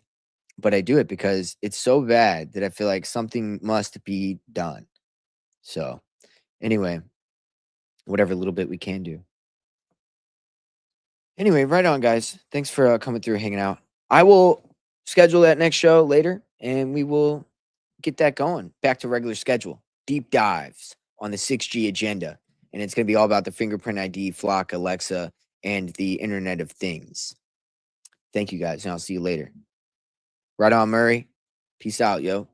but I do it because it's so bad that I feel like something must be done. So, anyway, whatever little bit we can do. Anyway, right on, guys. Thanks for coming through, hanging out. I will schedule that next show later, and we will get that going. Back to regular schedule. Deep dives on the 6G agenda. And it's going to be all about the fingerprint ID, Flock, Alexa, and the Internet of Things. Thank you, guys, and I'll see you later. Right on, Murray. Peace out, yo.